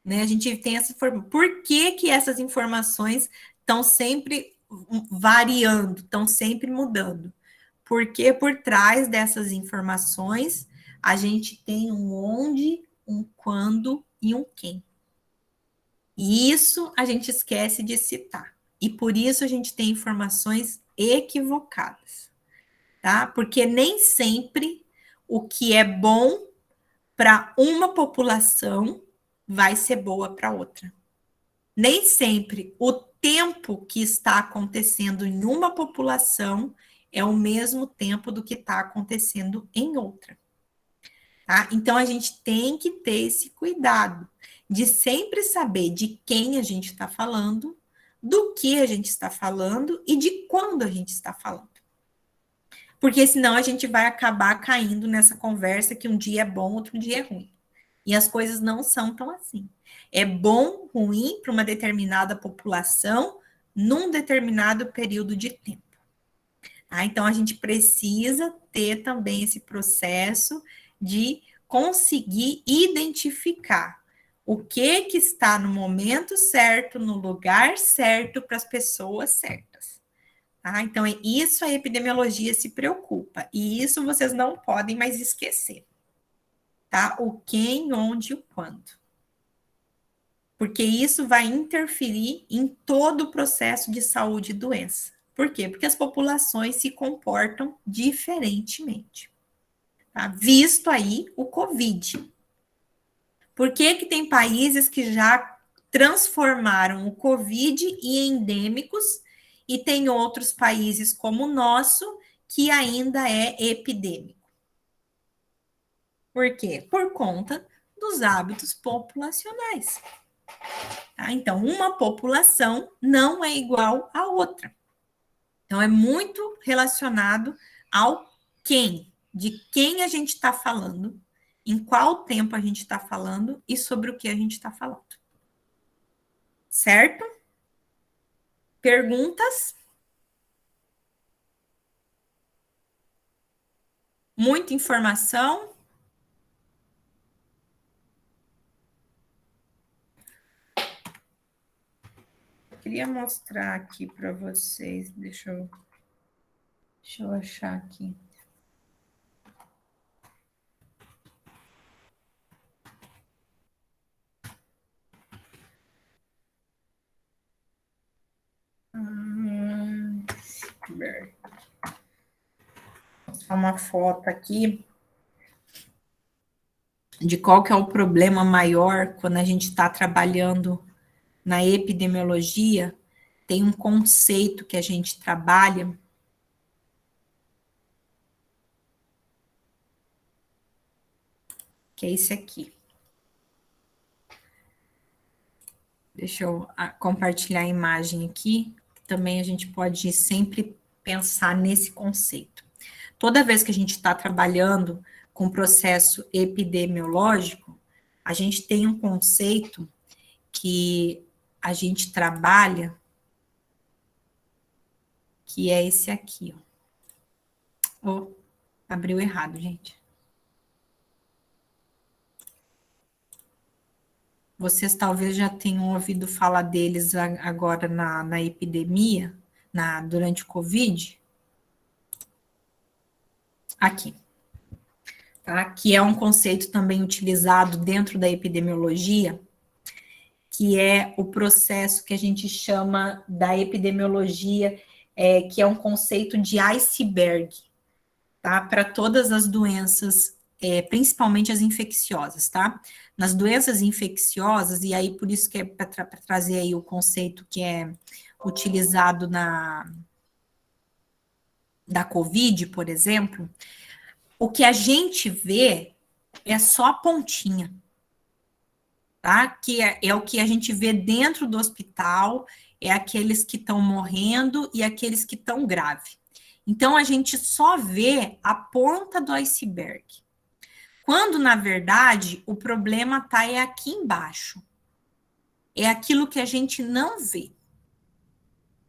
Né? A gente tem essa informação. Por que que essas informações estão sempre variando, estão sempre mudando? Porque por trás dessas informações a gente tem um onde, um quando e um quem. E isso a gente esquece de citar. E por isso a gente tem informações equivocadas, tá? Porque nem sempre o que é bom para uma população vai ser boa para outra. Nem sempre o tempo que está acontecendo em uma população é o mesmo tempo do que está acontecendo em outra. Tá? Então, a gente tem que ter esse cuidado de sempre saber de quem a gente está falando, do que a gente está falando e de quando a gente está falando. Porque senão a gente vai acabar caindo nessa conversa que um dia é bom, outro dia é ruim. E as coisas não são tão assim. É bom, ruim para uma determinada população num determinado período de tempo. Tá? Então, a gente precisa ter também esse processo de conseguir identificar o que está no momento certo, no lugar certo, para as pessoas certas. Tá? Então, é isso a epidemiologia se preocupa. E isso vocês não podem mais esquecer. Tá? O quem, onde e o quando. Porque isso vai interferir em todo o processo de saúde e doença. Por quê? Porque as populações se comportam diferentemente. Tá? Visto aí o Covid. Por que que tem países que já transformaram o Covid em endêmicos e tem outros países como o nosso que ainda é epidêmico? Por quê? Por conta dos hábitos populacionais. Tá? Então, uma população não é igual à outra. Então, é muito relacionado ao quem, de quem a gente está falando, em qual tempo a gente está falando e sobre o que a gente está falando. Certo? Perguntas? Muita informação? Queria mostrar aqui para vocês. Deixa eu achar aqui. Vou mostrar uma foto aqui de qual que é o problema maior quando a gente está trabalhando na epidemiologia. Tem um conceito que a gente trabalha que é esse aqui. Deixa eu compartilhar a imagem aqui. Também a gente pode sempre pensar nesse conceito. Toda vez que a gente está trabalhando com processo epidemiológico, a gente tem um conceito que a gente trabalha, que é esse aqui, ó. Oh, abriu errado, gente. Vocês talvez já tenham ouvido falar deles agora na epidemia, durante o Covid. Aqui. Tá? Que é um conceito também utilizado dentro da epidemiologia, que é o processo que a gente chama da epidemiologia, que é um conceito de iceberg, tá? Para todas as doenças, principalmente as infecciosas, tá? Nas doenças infecciosas, e aí por isso que é para trazer aí o conceito que é utilizado da Covid, por exemplo, o que a gente vê é só a pontinha, tá? Que é o que a gente vê dentro do hospital, é aqueles que estão morrendo e aqueles que estão graves. Então, a gente só vê a ponta do iceberg. Quando, na verdade, o problema está aqui embaixo. É aquilo que a gente não vê.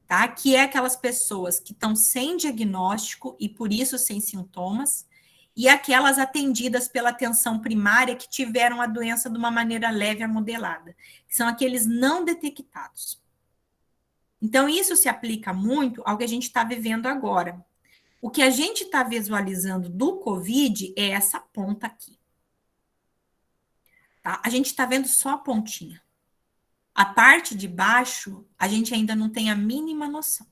Tá? Que é aquelas pessoas que estão sem diagnóstico e, por isso, sem sintomas, e aquelas atendidas pela atenção primária que tiveram a doença de uma maneira leve a modelada, que são aqueles não detectados. Então, isso se aplica muito ao que a gente está vivendo agora. O que a gente está visualizando do Covid é essa ponta aqui. Tá? A gente está vendo só a pontinha. A parte de baixo, a gente ainda não tem a mínima noção.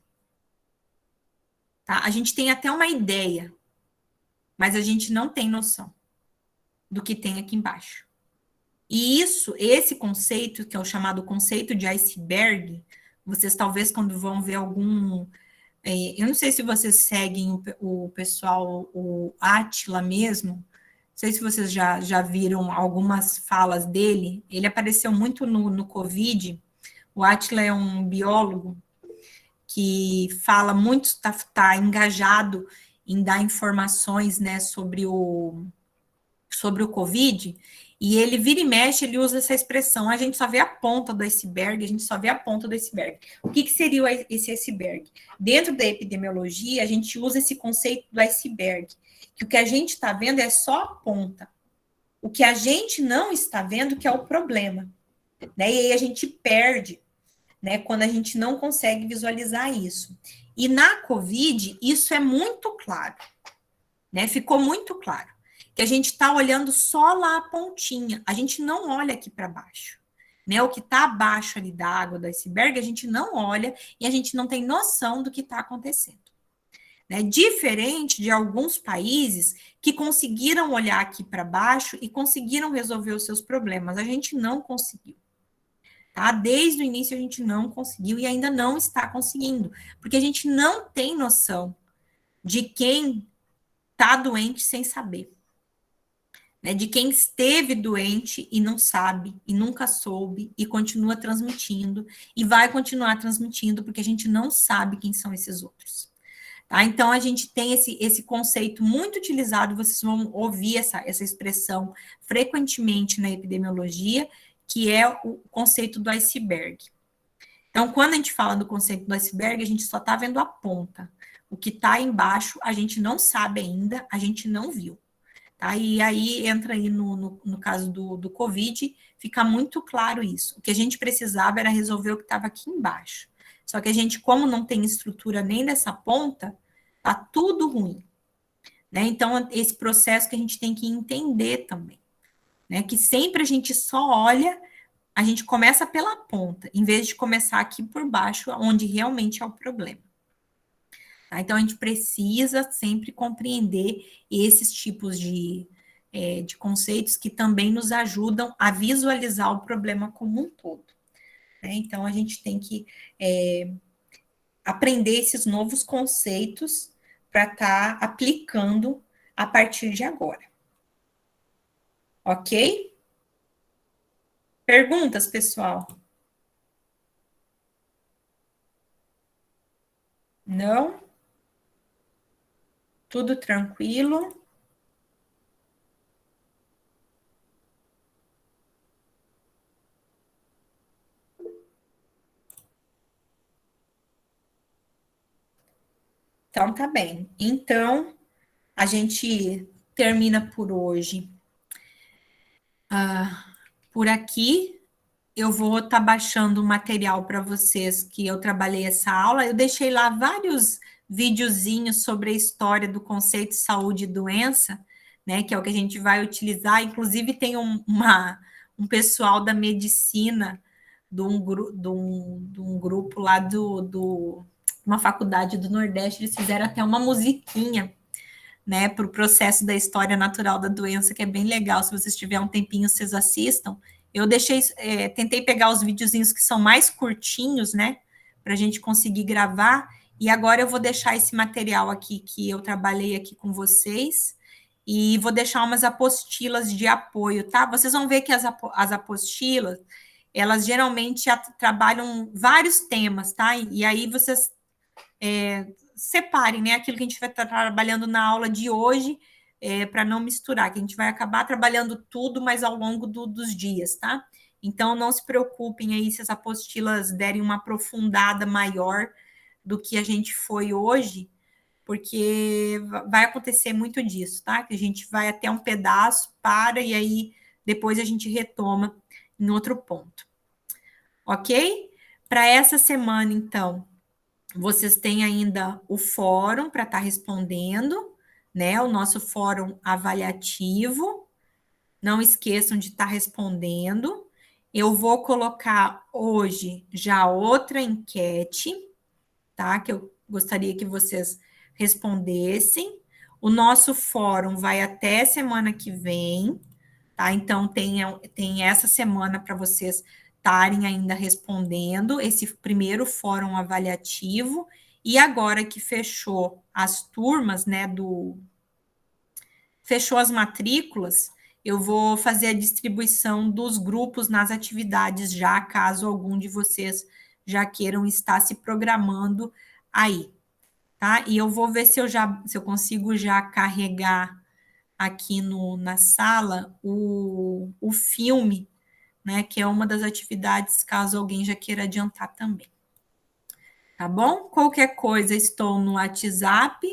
Tá? A gente tem até uma ideia, mas a gente não tem noção do que tem aqui embaixo. E esse conceito, que é o chamado conceito de iceberg, vocês talvez quando vão ver eu não sei se vocês seguem o pessoal, o Átila mesmo, não sei se vocês já viram algumas falas dele, ele apareceu muito no Covid. O Átila é um biólogo que fala muito, está engajado em dar informações, né, sobre o Covid, e ele vira e mexe, ele usa essa expressão, a gente só vê a ponta do iceberg, a gente só vê a ponta do iceberg. O que seria esse iceberg? Dentro da epidemiologia, a gente usa esse conceito do iceberg, que o que a gente está vendo é só a ponta. O que a gente não está vendo que é o problema. Né? E aí a gente perde, né, quando a gente não consegue visualizar isso. E na Covid, isso é muito claro. Né? Ficou muito claro. Que a gente está olhando só lá a pontinha, a gente não olha aqui para baixo. Né? O que está abaixo ali da água do iceberg, a gente não olha e a gente não tem noção do que está acontecendo. Né? Diferente de alguns países que conseguiram olhar aqui para baixo e conseguiram resolver os seus problemas, a gente não conseguiu. Tá? Desde o início a gente não conseguiu e ainda não está conseguindo, porque a gente não tem noção de quem está doente sem saber. Né, de quem esteve doente e não sabe, e nunca soube, e continua transmitindo, e vai continuar transmitindo, porque a gente não sabe quem são esses outros. Tá? Então, a gente tem esse conceito muito utilizado, vocês vão ouvir essa expressão frequentemente na epidemiologia, que é o conceito do iceberg. Então, quando a gente fala do conceito do iceberg, a gente só está vendo a ponta. O que está embaixo, a gente não sabe ainda, a gente não viu. Tá? E aí entra aí no caso do Covid, fica muito claro isso. O que a gente precisava era resolver o que estava aqui embaixo. Só que a gente, como não tem estrutura nem dessa ponta, tá tudo ruim. Né? Então, esse processo que a gente tem que entender também. Né? Que sempre a gente só olha, a gente começa pela ponta, em vez de começar aqui por baixo, onde realmente é o problema. Tá? Então, a gente precisa sempre compreender esses tipos de conceitos que também nos ajudam a visualizar o problema como um todo. Né? Então, a gente tem que aprender esses novos conceitos para estar aplicando a partir de agora. Ok? Perguntas, pessoal? Não? Tudo tranquilo? Então, tá bem. Então, a gente termina por hoje por aqui. Eu vou estar baixando o material para vocês que eu trabalhei essa aula. Eu deixei lá vários videozinhos sobre a história do conceito de saúde e doença, né, que é o que a gente vai utilizar. Inclusive, tem um pessoal da medicina de um grupo lá uma faculdade do Nordeste, eles fizeram até uma musiquinha, né, para o processo da história natural da doença, que é bem legal. Se vocês tiverem um tempinho, vocês assistam. Eu tentei pegar os videozinhos que são mais curtinhos, né, para a gente conseguir gravar, e agora eu vou deixar esse material aqui que eu trabalhei aqui com vocês, e vou deixar umas apostilas de apoio, tá? Vocês vão ver que as apostilas, elas geralmente trabalham vários temas, tá? E aí vocês separem, né, aquilo que a gente vai estar trabalhando na aula de hoje, para não misturar, que a gente vai acabar trabalhando tudo, mas ao longo dos dias, tá? Então, não se preocupem aí se as apostilas derem uma aprofundada maior do que a gente foi hoje, porque vai acontecer muito disso, tá? Que a gente vai até um pedaço, para, e aí depois a gente retoma em outro ponto. Ok? Para essa semana, então, vocês têm ainda o fórum para estar respondendo, né? O nosso fórum avaliativo. Não esqueçam de estar respondendo. Eu vou colocar hoje já outra enquete, tá? Que eu gostaria que vocês respondessem. O nosso fórum vai até semana que vem, tá? Então, tem essa semana para vocês estarem ainda respondendo esse primeiro fórum avaliativo. E agora que fechou as turmas, né, fechou as matrículas, eu vou fazer a distribuição dos grupos nas atividades já, caso algum de vocês já queiram estar se programando aí, tá? E eu vou ver se eu consigo já carregar aqui na sala o filme, né, que é uma das atividades, caso alguém já queira adiantar também. Tá bom? Qualquer coisa, estou no WhatsApp,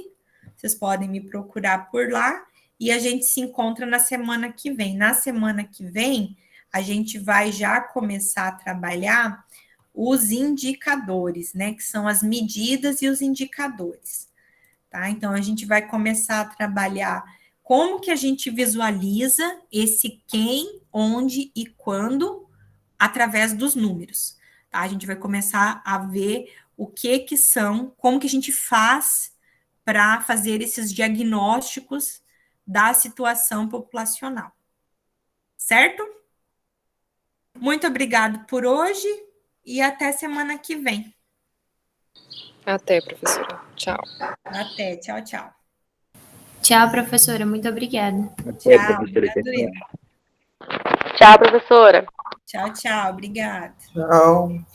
vocês podem me procurar por lá, e a gente se encontra na semana que vem. Na semana que vem, a gente vai já começar a trabalhar os indicadores, né, que são as medidas e os indicadores, tá? Então, a gente vai começar a trabalhar como que a gente visualiza esse quem, onde e quando através dos números, tá? A gente vai começar a ver o que são, como que a gente faz para fazer esses diagnósticos da situação populacional, certo? Muito obrigado por hoje e até semana que vem. Até, professora. Tchau. Até, tchau, tchau. Tchau, professora. Muito obrigada. Tchau, obrigado eu. Tchau, professora. Tchau, tchau, obrigada. Tchau.